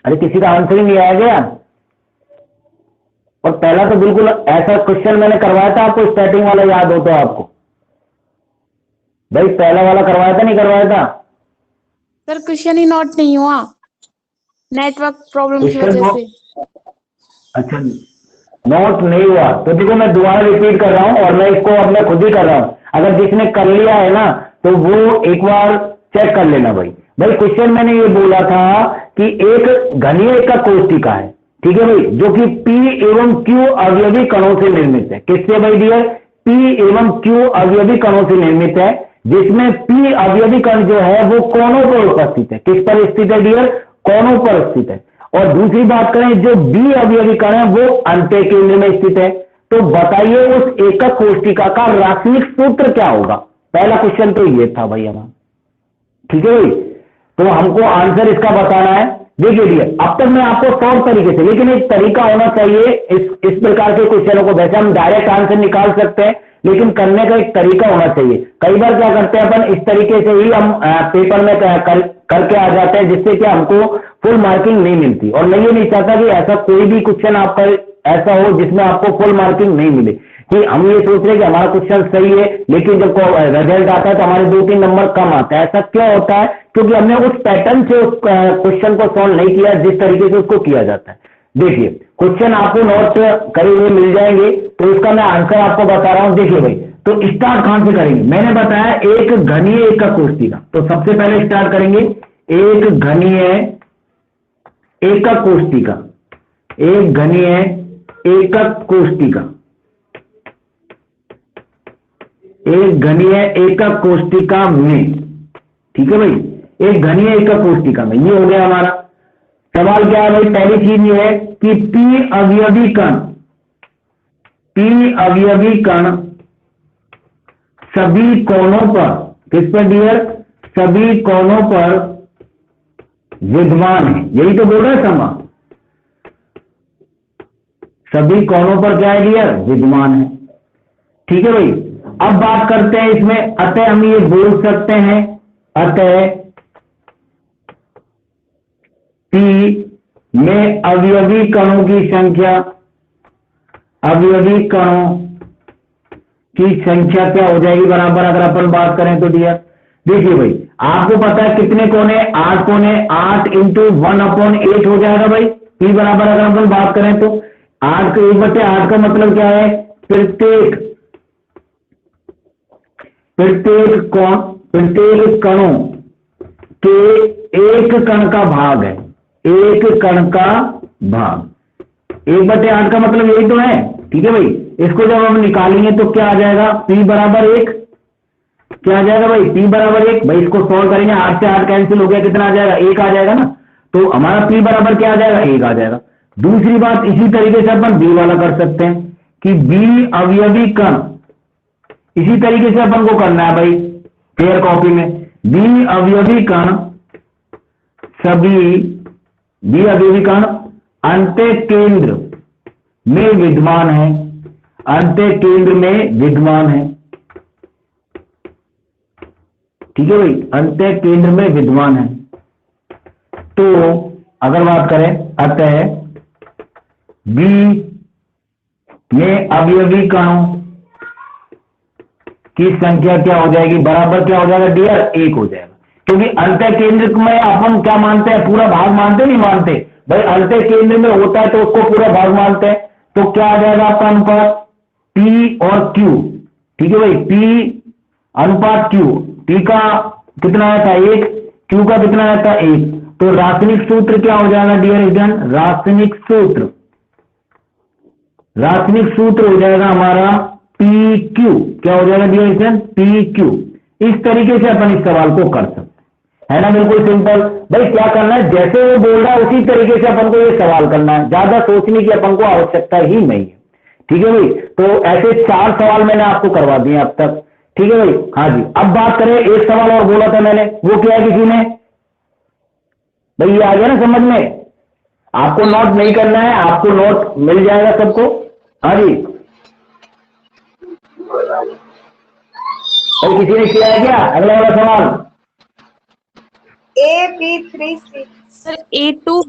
अरे किसी का आंसर ही नहीं आया क्या? और पहला तो बिल्कुल ऐसा क्वेश्चन मैंने करवाया था आपको, स्टार्टिंग वाला याद हो तो आपको? भाई पहला वाला करवाया था नहीं करवाया था? सर क्वेश्चन ही नोट नहीं हुआ नेटवर्क प्रॉब्लम की वजह से। अच्छा, नोट नहीं हुआ तो देखो मैं दोबारा रिपीट कर रहा हूं, और मैं इसको अब मैं खुद ही कर रहा हूं। अगर जिसने कर लिया है ना तो वो एक बार चेक कर लेना भाई। भाई क्वेश्चन मैंने ये बोला था कि एक घनीय एकक कोशिका है, ठीक है भाई, जो कि P एवं Q अवयवी कणों से निर्मित है। किससे भाई डियर? P एवं Q अवयवी कणों से निर्मित है। जिसमें पी अवयवी कण जो है वो कोनों पर उपस्थित है। किस पर स्थित है डियर? कोनों पर स्थित है। और दूसरी बात करें, जो बी अवयवी कण है वो अंत्य केंद्र में स्थित है। तो बताइए उस एकक कोशिका का रासायनिक सूत्र क्या होगा? पहला क्वेश्चन तो ये था भाई हमारा, ठीक है भाई। तो हमको आंसर इसका बताना है। देखिए डियर, अब तक मैं आपको 100 तरीके से, लेकिन एक तरीका होना चाहिए इस प्रकार के क्वेश्चनों को। वैसे हम डायरेक्ट आंसर निकाल सकते हैं, लेकिन करने का एक तरीका होना चाहिए। कई बार क्या करते हैं अपन, इस तरीके से ही हम पेपर में करके आ जाते हैं, जिससे कि हमको फुल मार्किंग नहीं मिलती। और मैं ये नहीं चाहता कि ऐसा कोई भी क्वेश्चन आप पर ऐसा हो जिसमें आपको फुल मार्किंग नहीं मिले, कि हम ये सोच रहे हैं कि हमारा क्वेश्चन सही है, लेकिन जब रिजल्ट आता है तो हमारे 2-3 नंबर कम आते हैं। ऐसा क्यों होता है? क्योंकि हमने उस पैटर्न से उस क्वेश्चन को सॉल्व नहीं किया जिस तरीके से उसको किया जाता है। देखिए, क्वेश्चन आपको नोट करे हुए मिल जाएंगे, तो इसका मैं आंसर आपको बता रहा हूं। देखिए भाई, तो स्टार्ट कहां से करेंगे? मैंने बताया एक घनीय एकक कोशिका। तो सबसे पहले स्टार्ट करेंगे एक घनीय एकक कोशिका, एक घनीय एकक कोशिका, एक घनीय एकक कोशिका में, ठीक है भाई, एक घनीय एकक कोशिका में। ये हो गया हमारा। सवाल क्या है भाई? पहली चीज ये है कि पी अवयवी कण, पी अवयवी कण सभी कोनों पर, किस पर डियर? सभी कोनों पर विद्यमान है। यही तो बोल रहे हैं समा, सभी कोनों पर क्या है डियर? विद्यमान है। ठीक है भाई। अब बात करते हैं इसमें, अतः हम ये बोल सकते हैं, अतः पी में अवयवी कणों की संख्या, अवयवी कणों की संख्या क्या हो जाएगी? बराबर अगर अपन बात करें तो डियर, देखिए भाई, आपको पता है कितने कोने? 8 कोने, 8 इंटू 1/8 हो जाएगा भाई। पी बराबर अगर अपन बात करें तो 8 के 1/8 का मतलब क्या है? प्रत्येक कणों के एक कण का भाग है, एक कण का भाग। 1/8 का मतलब यही तो है, ठीक है भाई। इसको जब हम निकालेंगे तो क्या आ जाएगा? P बराबर 1। क्या आ जाएगा भाई? P बराबर 1। भाई इसको सॉल्व करेंगे, 8 से 8 कैंसिल हो गया, कितना आ जाएगा? 1 आ जाएगा ना। तो हमारा P बराबर क्या आ जाएगा? 1 आ जाएगा। दूसरी बात, इसी तरीके से अपन B वाला कर सकते हैं कि B अवयवी कण, इसी तरीके से अपन को करना है भाई पेयर कॉपी में। B अवयवी कण सभी, B अवयवी कण अंत्य केंद्र में विद्यमान है, अंत्य केंद्र में विद्यमान है, ठीक है भाई, अंत्य केंद्र में विद्यमान है। तो अगर बात करें, अतः B में अवयवी कणों की संख्या क्या हो जाएगी? बराबर क्या हो जाएगा डियर? 1 हो जाएगा। क्योंकि अंत्य केंद्र में अपन क्या मानते हैं? पूरा भाग मानते नहीं मानते भाई? अंत्य केंद्र में होता है तो उसको पूरा भाग मानते हैं। तो क्या आ जाएगा आपका अनुपात? P और Q, ठीक है भाई, P अनुपात Q। P का कितना आया था? 1। Q का कितना आया था? 1। तो रासायनिक सूत्र क्या हो जाएगा डियर स्टूडेंट? रासायनिक सूत्र हो जाएगा हमारा PQ। क्या हो जाएगा डियर स्टूडेंट? PQ। इस तरीके से अपन इस सवाल को कर सकते हैं, है ना? बिल्कुल सिंपल भाई। क्या करना है? जैसे वो बोल रहा है उसी तरीके से अपन को ये सवाल करना है, ज्यादा सोचने की अपन को आवश्यकता ही नहीं है, ठीक है भाई। तो ऐसे 4 सवाल मैंने आपको करवा दिए अब तक, ठीक है भाई। हाँ जी, अब बात करें, एक सवाल और बोला था मैंने, वो क्या है किसी ने भाई? ये आ गया ना समझ में? आपको नोट नहीं करना है, आपको नोट मिल जाएगा सबको। हाँ जी भाई, किसी ने किया है क्या अगला वाला सवाल? AB3C। Sir A2।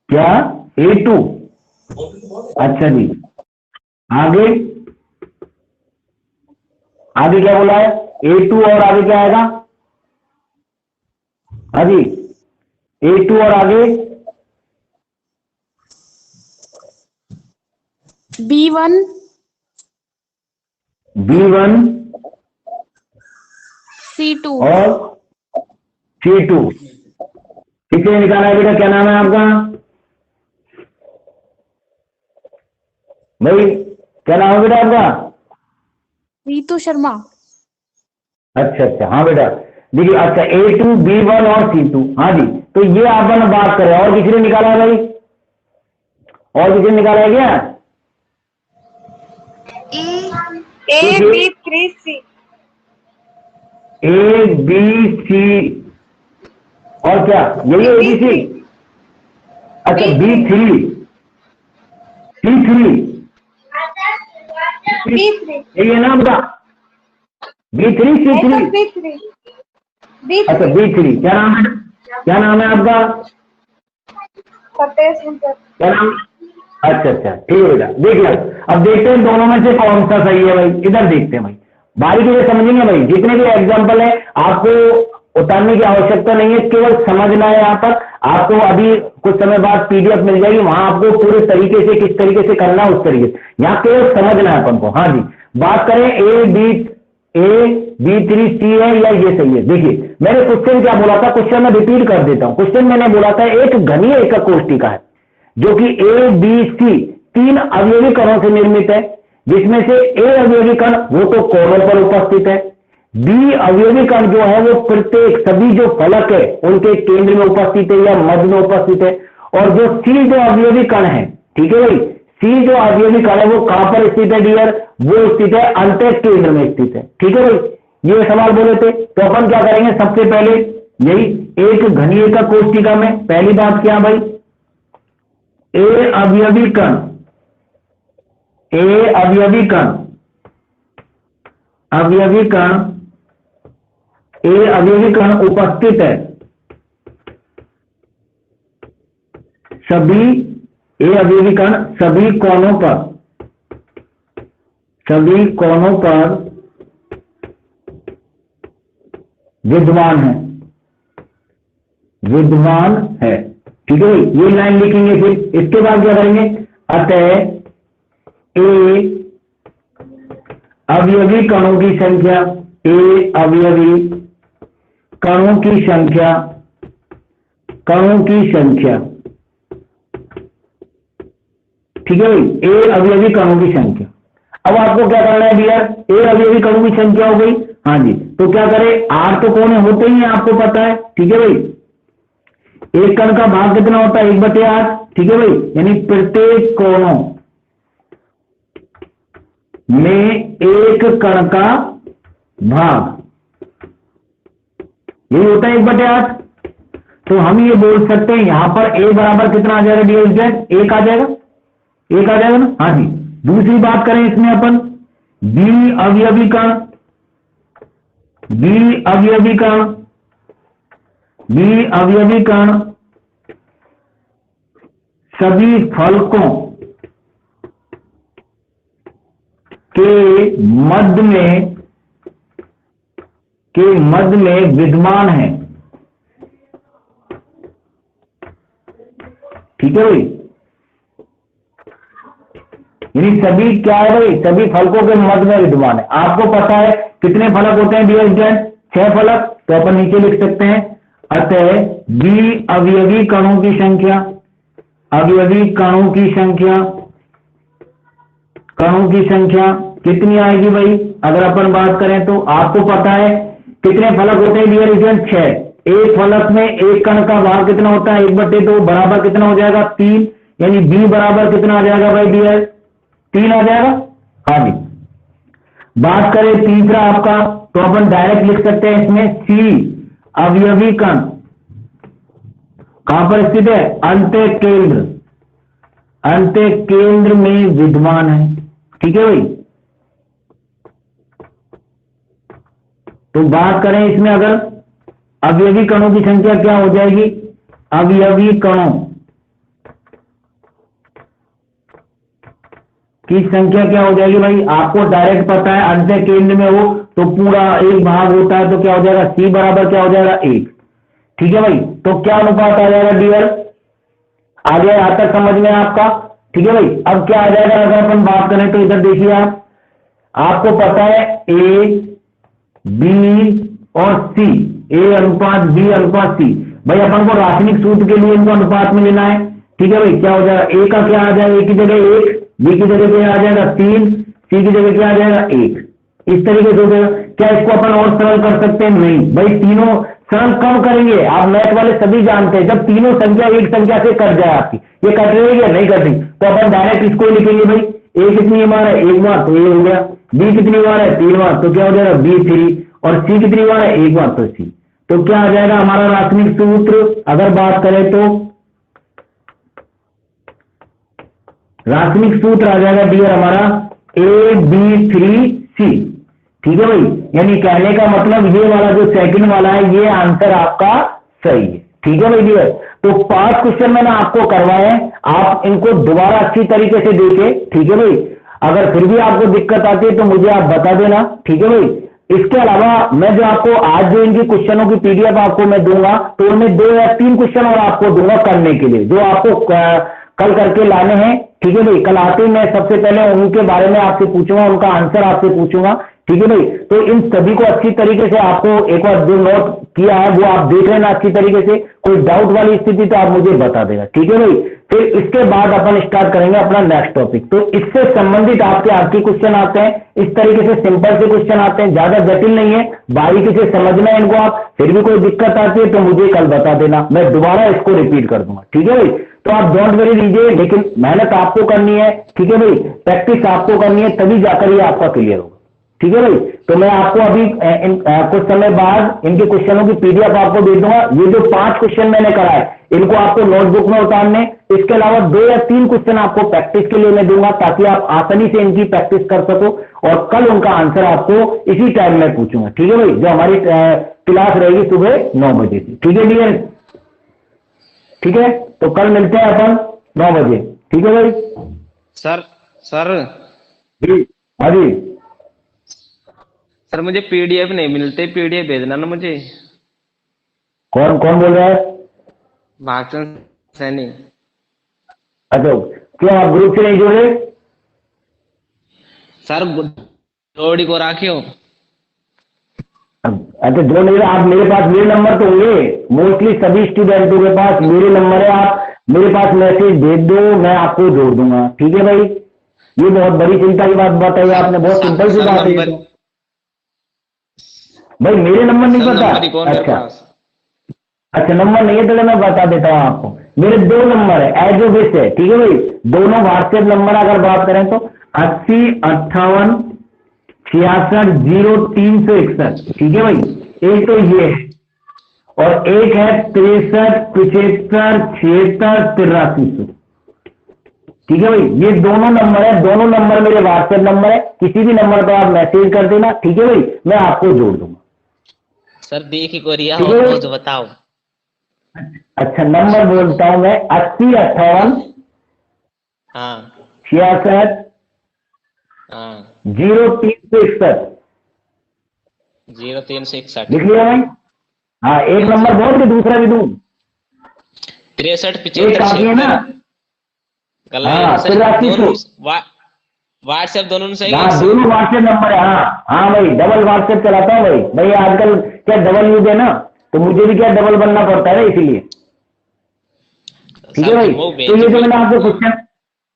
क्या? A2? अच्छा जी, आगे आगे क्या बोला है? A2 और आगे क्या आएगा? हाँ जी, A2 और आगे B1 B1 C2। और C2। किसने निकाला है बेटा? क्या नाम है आपका भाई? क्या नाम है बेटा आपका? रीतू शर्मा। अच्छा अच्छा, हाँ बेटा देखिए, अच्छा A2 B1 और C2, हाँ जी, तो ये अपन बात करें। और किसी ने निकाला है भाई? और किसी ने निकाला है क्या? A B3C। ABC और क्या, यही है ABC? अच्छा B3 C3 B3 यही है ना आपका? B3 C3? अच्छा B3, क्या नाम है? क्या नाम है आपका? क्या नाम? अच्छा अच्छा, ठीक है बेटा, देख लो। अब देखते हैं दोनों में से कौन सा सही है भाई। इधर देखते हैं भाई, बारीकी से समझेंगे भाई। जितने भी एग्जाम्पल है आपको उतारने की आवश्यकता नहीं है, केवल समझना है। यहाँ पर आपको अभी कुछ समय बाद PDF मिल जाएगी, वहां आपको पूरे तरीके से किस तरीके से करना है उस तरीके से। यहाँ केवल समझना है अपन को। हाँ जी, बात करें A B3C है या ये सही है? देखिए मैंने क्वेश्चन क्या बोला था, क्वेश्चन में रिपीट कर देता हूं। क्वेश्चन मैंने बोला था एक घनीय एकक कोष्टिका है जो कि ABC 3 अवयवी कणों से निर्मित है, जिसमें से A अवयवी कण वो तो कोनों पर उपस्थित है, B अवयवी कण जो है वो प्रत्येक सभी जो फलक है उनके केंद्र में उपस्थित है या मध्य में उपस्थित है, और जो C जो अवयवी कण है, ठीक है भाई, C जो अवयवी कण है वो कहां पर स्थित है डियर? वो स्थित है अंतः केंद्र में स्थित है। ठीक है भाई, ये सवाल बोले थे। तो अपन क्या करेंगे, सबसे पहले यही एक घनीय एकक कोष्टिका में पहली बात क्या भाई, A अवयवी कण, A अवयवी कण, अवयवी कण, A अवयवी कण उपस्थित है सभी, A अवयवी कण सभी कोनों पर, सभी कोनों पर विद्यमान है, विद्यमान है। ठीक है, ये लाइन लिखेंगे। फिर इसके बाद क्या करेंगे, अतः A अवयवी कणों की संख्या, A अवयवी कणों की संख्या, कणों की संख्या, ठीक है भाई, A अवयवी कणों की संख्या। अब आपको क्या करना है डियर, A अवयवी कणों की संख्या हो गई। हाँ जी, तो क्या करें, R तो कोने होते ही है, आपको पता है। ठीक है भाई, एक कण का भाग कितना होता है, 1/8। ठीक है भाई, यानी प्रत्येक कोनों में एक कण का भाग, यही होता है 1/8। तो हम ये बोल सकते हैं यहां पर A बराबर कितना आ जाएगा डियर, 1 आ जाएगा, 1 आ जाएगा ना। हाँ जी, दूसरी बात करें इसमें अपन, B अवयवी कण, B अवयवी कण, B अवयवी कण सभी फलकों के मध्य में, के मध्य में विद्यमान है। ठीक है भाई, यानी सभी क्या है भाई, सभी फलकों के मध्य में विद्यमान है। आपको पता है कितने फलक होते हैं डियर स्टूडेंट, 6 फलक। तो अपन नीचे लिख सकते हैं, अतः B अवयवी कणों की संख्या, अवयवी कणों की संख्या, कणों की संख्या कितनी आएगी भाई, अगर अपन बात करें तो आपको पता है कितने फलक होते हैं डियर स्टूडेंट, 6। एक फलक में एक कण का भाग कितना होता है, 1/2, बराबर कितना हो जाएगा, 3। यानी B बराबर कितना आ जाएगा भाई डियर, 3 आ जाएगा। हाँ जी, बात करें तीसरा आपका, तो अपन डायरेक्ट लिख सकते हैं इसमें, C अवयवी कण कहां पर स्थित है, अंतः केंद्र, अंतः केंद्र में विद्यमान है। ठीक है भाई, तो बात करें इसमें अगर अवयवी कणों की संख्या क्या हो जाएगी, अवयवी कणों की संख्या क्या हो जाएगी भाई, आपको डायरेक्ट पता है अंतः केंद्र में हो तो पूरा एक भाग होता है, तो क्या हो जाएगा, C बराबर क्या हो जाएगा, 1। ठीक है भाई, तो क्या अनुपात आ जाएगा डियर, आ गया यहां तक समझ में आपका। ठीक है भाई, अब क्या आ जाएगा अगर अपन बात करें तो इधर देखिए आप, आपको पता है A B और C, A अनुपात B अनुपात C। भाई अपन को रासायनिक सूत्र के लिए इनको अनुपात में लेना है। ठीक है भाई, क्या हो जाएगा, A का क्या आ जाएगा, A की जगह 1, B की जगह क्या आ जाएगा 3, C की जगह क्या आ जाएगा 1। इस तरीके से हो जाएगा। क्या इसको अपन और सरल कर सकते हैं? नहीं भाई, तीनों सरल कब करेंगे? आप मैथ वाले सभी जानते हैं, जब तीनों संख्या एक संख्या से कट जाए आपकी। ये कट रही है या नहीं कट रही, तो अपन डायरेक्ट इसको लिखेंगे भाई, ए कितनी बार है? एक बार, तो ये हो गया। बी कितनी बार है? 3 बार, तो क्या हो जाएगा? B3। और सी कितनी बार है? एक बार, तो सी। तो क्या आ जाएगा हमारा रासायनिक सूत्र? अगर बात करें तो रासायनिक सूत्र आ जाएगा डियर हमारा AB3C। ठीक है भाई, यानी कहने का मतलब ये वाला जो सेकंड वाला है, ये आंसर आपका सही है। ठीक है भाई डियर, तो 5 क्वेश्चन मैंने आपको करवाए हैं, आप इनको दोबारा अच्छी तरीके से देखें। ठीक है भाई, अगर फिर भी आपको दिक्कत आती है तो मुझे आप बता देना। ठीक है भाई, इसके अलावा मैं जो आपको आज जो इनकी क्वेश्चनों की पीडीएफ आपको मैं दूंगा, तो उनमें 2 या 3 क्वेश्चन और आपको दूंगा करने के लिए, जो आपको कल करके लाने हैं। ठीक है भाई, कल आते ही मैं सबसे पहले उनके बारे में आपसे पूछूंगा, उनका आंसर आपसे पूछूंगा। ठीक है भाई, तो इन सभी को अच्छी तरीके से आपको एक बार जो नोट किया है वो आप देख लेना अच्छी तरीके से। कोई डाउट वाली स्थिति तो आप मुझे बता देगा। ठीक है भाई, फिर इसके बाद अपन स्टार्ट करेंगे अपना नेक्स्ट टॉपिक। तो इससे संबंधित आपके आखिरी क्वेश्चन आते हैं, इस तरीके से सिंपल से क्वेश्चन आते हैं, ज्यादा जटिल नहीं है, बारीकी से समझना है इनको आप। फिर भी कोई दिक्कत आती है तो मुझे कल बता देना, मैं दोबारा इसको रिपीट कर दूंगा। ठीक है भाई, तो आप डोंट वेरी लीजिए, लेकिन मेहनत आपको करनी है। ठीक है भाई, प्रैक्टिस आपको करनी है, तभी जाकर ये आपका क्लियर होगा। ठीक है भाई, तो मैं आपको अभी कुछ समय बाद इनके क्वेश्चनों की पीडीएफ आपको दे दूंगा। ये जो 5 क्वेश्चन मैंने कराए, इनको आपको नोटबुक में उतारने, इसके अलावा 2 या 3 क्वेश्चन आपको प्रैक्टिस के लिए मैं दूंगा, ताकि आप आसानी से इनकी प्रैक्टिस कर सको, और कल उनका आंसर आपको इसी टाइम में पूछूंगा। ठीक है भाई, जो हमारी क्लास रहेगी सुबह 9 बजे की। ठीक है डियर, ठीक है, तो कल मिलते हैं अपन 9 बजे। ठीक है भाई सर। सर जी, हाँ जी। सर मुझे पीडीएफ नहीं मिलते, पीडीएफ भेजना ना मुझे। कौन कौन बोल रहा है? भागचंद सैनी। अच्छा, क्यों आप ग्रुप से नहीं जुड़े? सर जोड़ी को राखियो। अच्छा, जो नहीं, आप मेरे पास मेरे नंबर तो होंगे, मोस्टली सभी स्टूडेंटों के पास मेरे नंबर है। आप मेरे पास मैसेज भेज दो, मैं आपको जोड़ दूंगा। ठीक है भाई, ये बहुत बड़ी चिंता की बात बताई आपने, बहुत सिंपल सी बात है ये तो। भाई मेरे नंबर नहीं पता? अच्छा अच्छा, नंबर नहीं है तो मैं बता देता हूँ आपको। मेरे 2 नंबर है, एज ओ बेस है। ठीक है भाई, दोनों व्हाट्सएप नंबर अगर बात करें तो 80 58 66 0361। ठीक है भाई, एक तो ये है, और एक है 63 75 76 83। ठीक है भाई, ये दोनों नंबर है, दोनों नंबर मेरे व्हाट्सएप नंबर है, किसी भी नंबर पर आप मैसेज कर देना। ठीक है भाई, मैं आपको जोड़ दूंगा। सर देखी कोरिया ठीक है भाई? तो बताओ। अच्छा, नंबर बोलता हूं मैं, 80 58 हाँ 66 हाँ 0361। 0361 लिख लिया भाई? हाँ, एक नंबर बोल के दूसरा भी दूं? 63 एक काफी है ना? 75 हाँ, फिर राशि दोनों व्हाट्सएप दोनों सही है। हाँ, दोनों व्हाट्सएप नंबर है। हाँ हाँ भाई, डबल व्हाट्सएप चलाता हूँ भाई। भाई आजकल क्या डबल यूज है ना, तो मुझे भी क्या डबल बनना पड़ता है ना, इसीलिए। ठीक है भाई, तो ये जो मैंने आपको क्वेश्चन,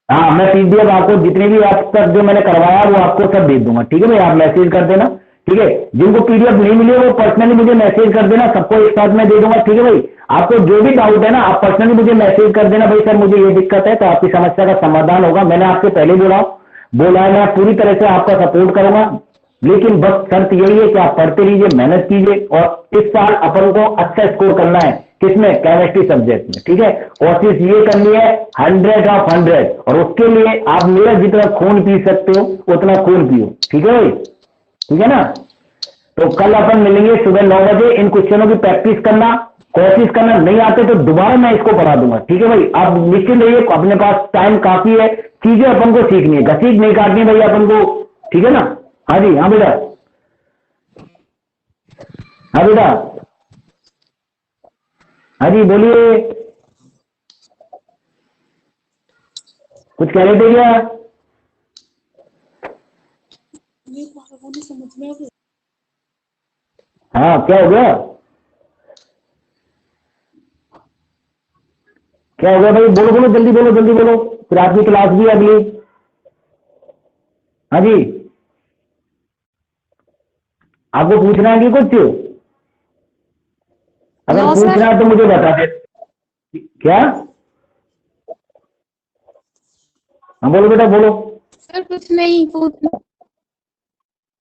हाँ, मैं पीडीएफ आपको जितने भी आप तक जो मैंने करवाया वो आपको सब भेज दूंगा। ठीक है भाई, आप मैसेज कर देना। ठीक है, जिनको पीडीएफ नहीं मिले वो पर्सनली मुझे मैसेज कर देना, सबको एक साथ में दे दूंगा। ठीक है भाई, आपको जो भी डाउट है ना, आप पर्सनली मुझे मैसेज कर देना, भाई सर मुझे ये दिक्कत है, तो आपकी समस्या का समाधान होगा। मैंने आपसे पहले बोला है, मैं पूरी तरह से आपका सपोर्ट करूंगा, लेकिन बस शर्त यही है कि आप पढ़ते रहिए, मेहनत कीजिए, और इस साल अपन को अच्छा स्कोर करना है। किसमें? केमिस्ट्री सब्जेक्ट में। ठीक है, कोशिश ये करनी है 100 ऑफ 100, और उसके लिए आप मेरा जितना खून पी सकते हो उतना खून पियो। ठीक है भाई, ठीक है ना? तो कल अपन मिलेंगे सुबह 9 बजे। इन क्वेश्चनों की प्रैक्टिस करना, कोशिश करना, नहीं आते तो दोबारा मैं इसको पढ़ा दूंगा। ठीक है भाई, आप निश्चित रहिए, अपने पास टाइम काफी है, चीजें अपन को सीखनी है, घसीट नहीं काटनी भाई अपन को। ठीक है ना? हाँ जी, हाँ बेटा, हाँ बेटा, हाँ जी बोलिए, कुछ कह रहे थे क्या? हाँ, क्या हो गया? क्या हो गया भाई? बोलो बोलो, जल्दी बोलो, जल्दी बोलो, फिर आपकी क्लास भी है अगली। हाँ जी, आपको पूछना है कि कुछ? अगर No, sir. पूछना है तो मुझे बता दे। क्या? हाँ बोलो बेटा बोलो। सर कुछ नहीं पूछना।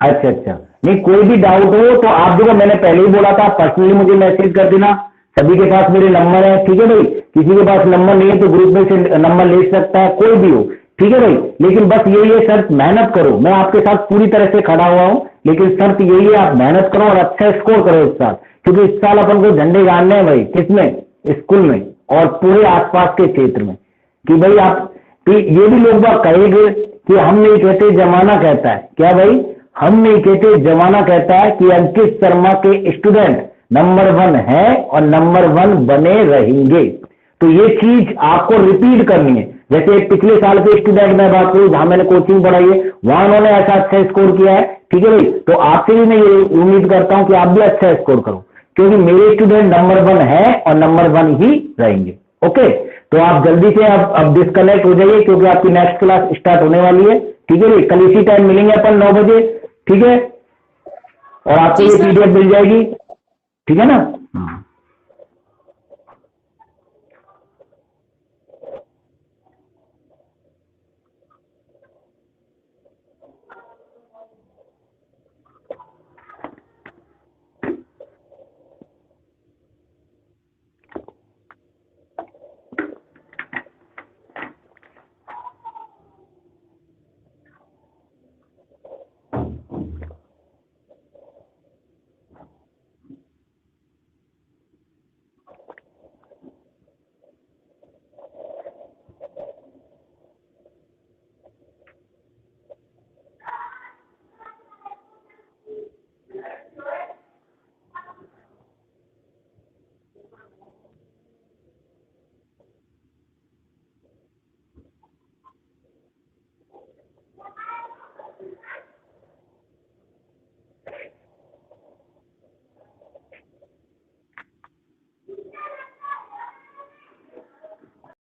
अच्छा अच्छा, नहीं कोई भी डाउट हो तो आप देखो, मैंने पहले ही बोला था पर्सनली मुझे मैसेज कर देना, सभी के पास मेरे नंबर है, ठीक है भाई। किसी के पास नंबर नहीं है तो ग्रुप में से नंबर ले सकता है, कोई भी हो, ठीक है भाई। लेकिन बस यही है शर्त, मेहनत करो, मैं आपके साथ पूरी तरह से खड़ा हुआ हूं, लेकिन शर्त यही है आप मेहनत करो और अच्छा स्कोर करो इस साल, क्योंकि इस साल अपन को झंडे गाड़ने हैं भाई, किसमें? स्कूल में और पूरे आसपास के क्षेत्र में। कि भाई आप कि ये भी लोग बात कहेंगे कि हम नहीं कहते जमाना कहता है, क्या भाई? हम नहीं कहते जमाना कहता है कि अंकित शर्मा के स्टूडेंट नंबर 1 है और नंबर 1 बने रहेंगे। तो ये चीज आपको रिपीट करनी है। जैसे पिछले साल के स्टूडेंट में बात करूं, जहां मैंने कोचिंग पढ़ाई है, वहां उन्होंने ऐसा अच्छा स्कोर किया है, ठीक है भाई। तो आपसे भी मैं ये उम्मीद करता हूं कि आप भी अच्छा स्कोर करो, क्योंकि मेरे स्टूडेंट नंबर 1 है और नंबर 1 ही रहेंगे। ओके, तो आप जल्दी से अब डिस्कनेक्ट हो जाइए, क्योंकि आपकी नेक्स्ट क्लास स्टार्ट होने वाली है, ठीक है भाई। कल इसी टाइम मिलेंगे अपन 9 बजे, ठीक है। और आपको जी ये सर। पीडीएफ मिल जाएगी, ठीक है ना।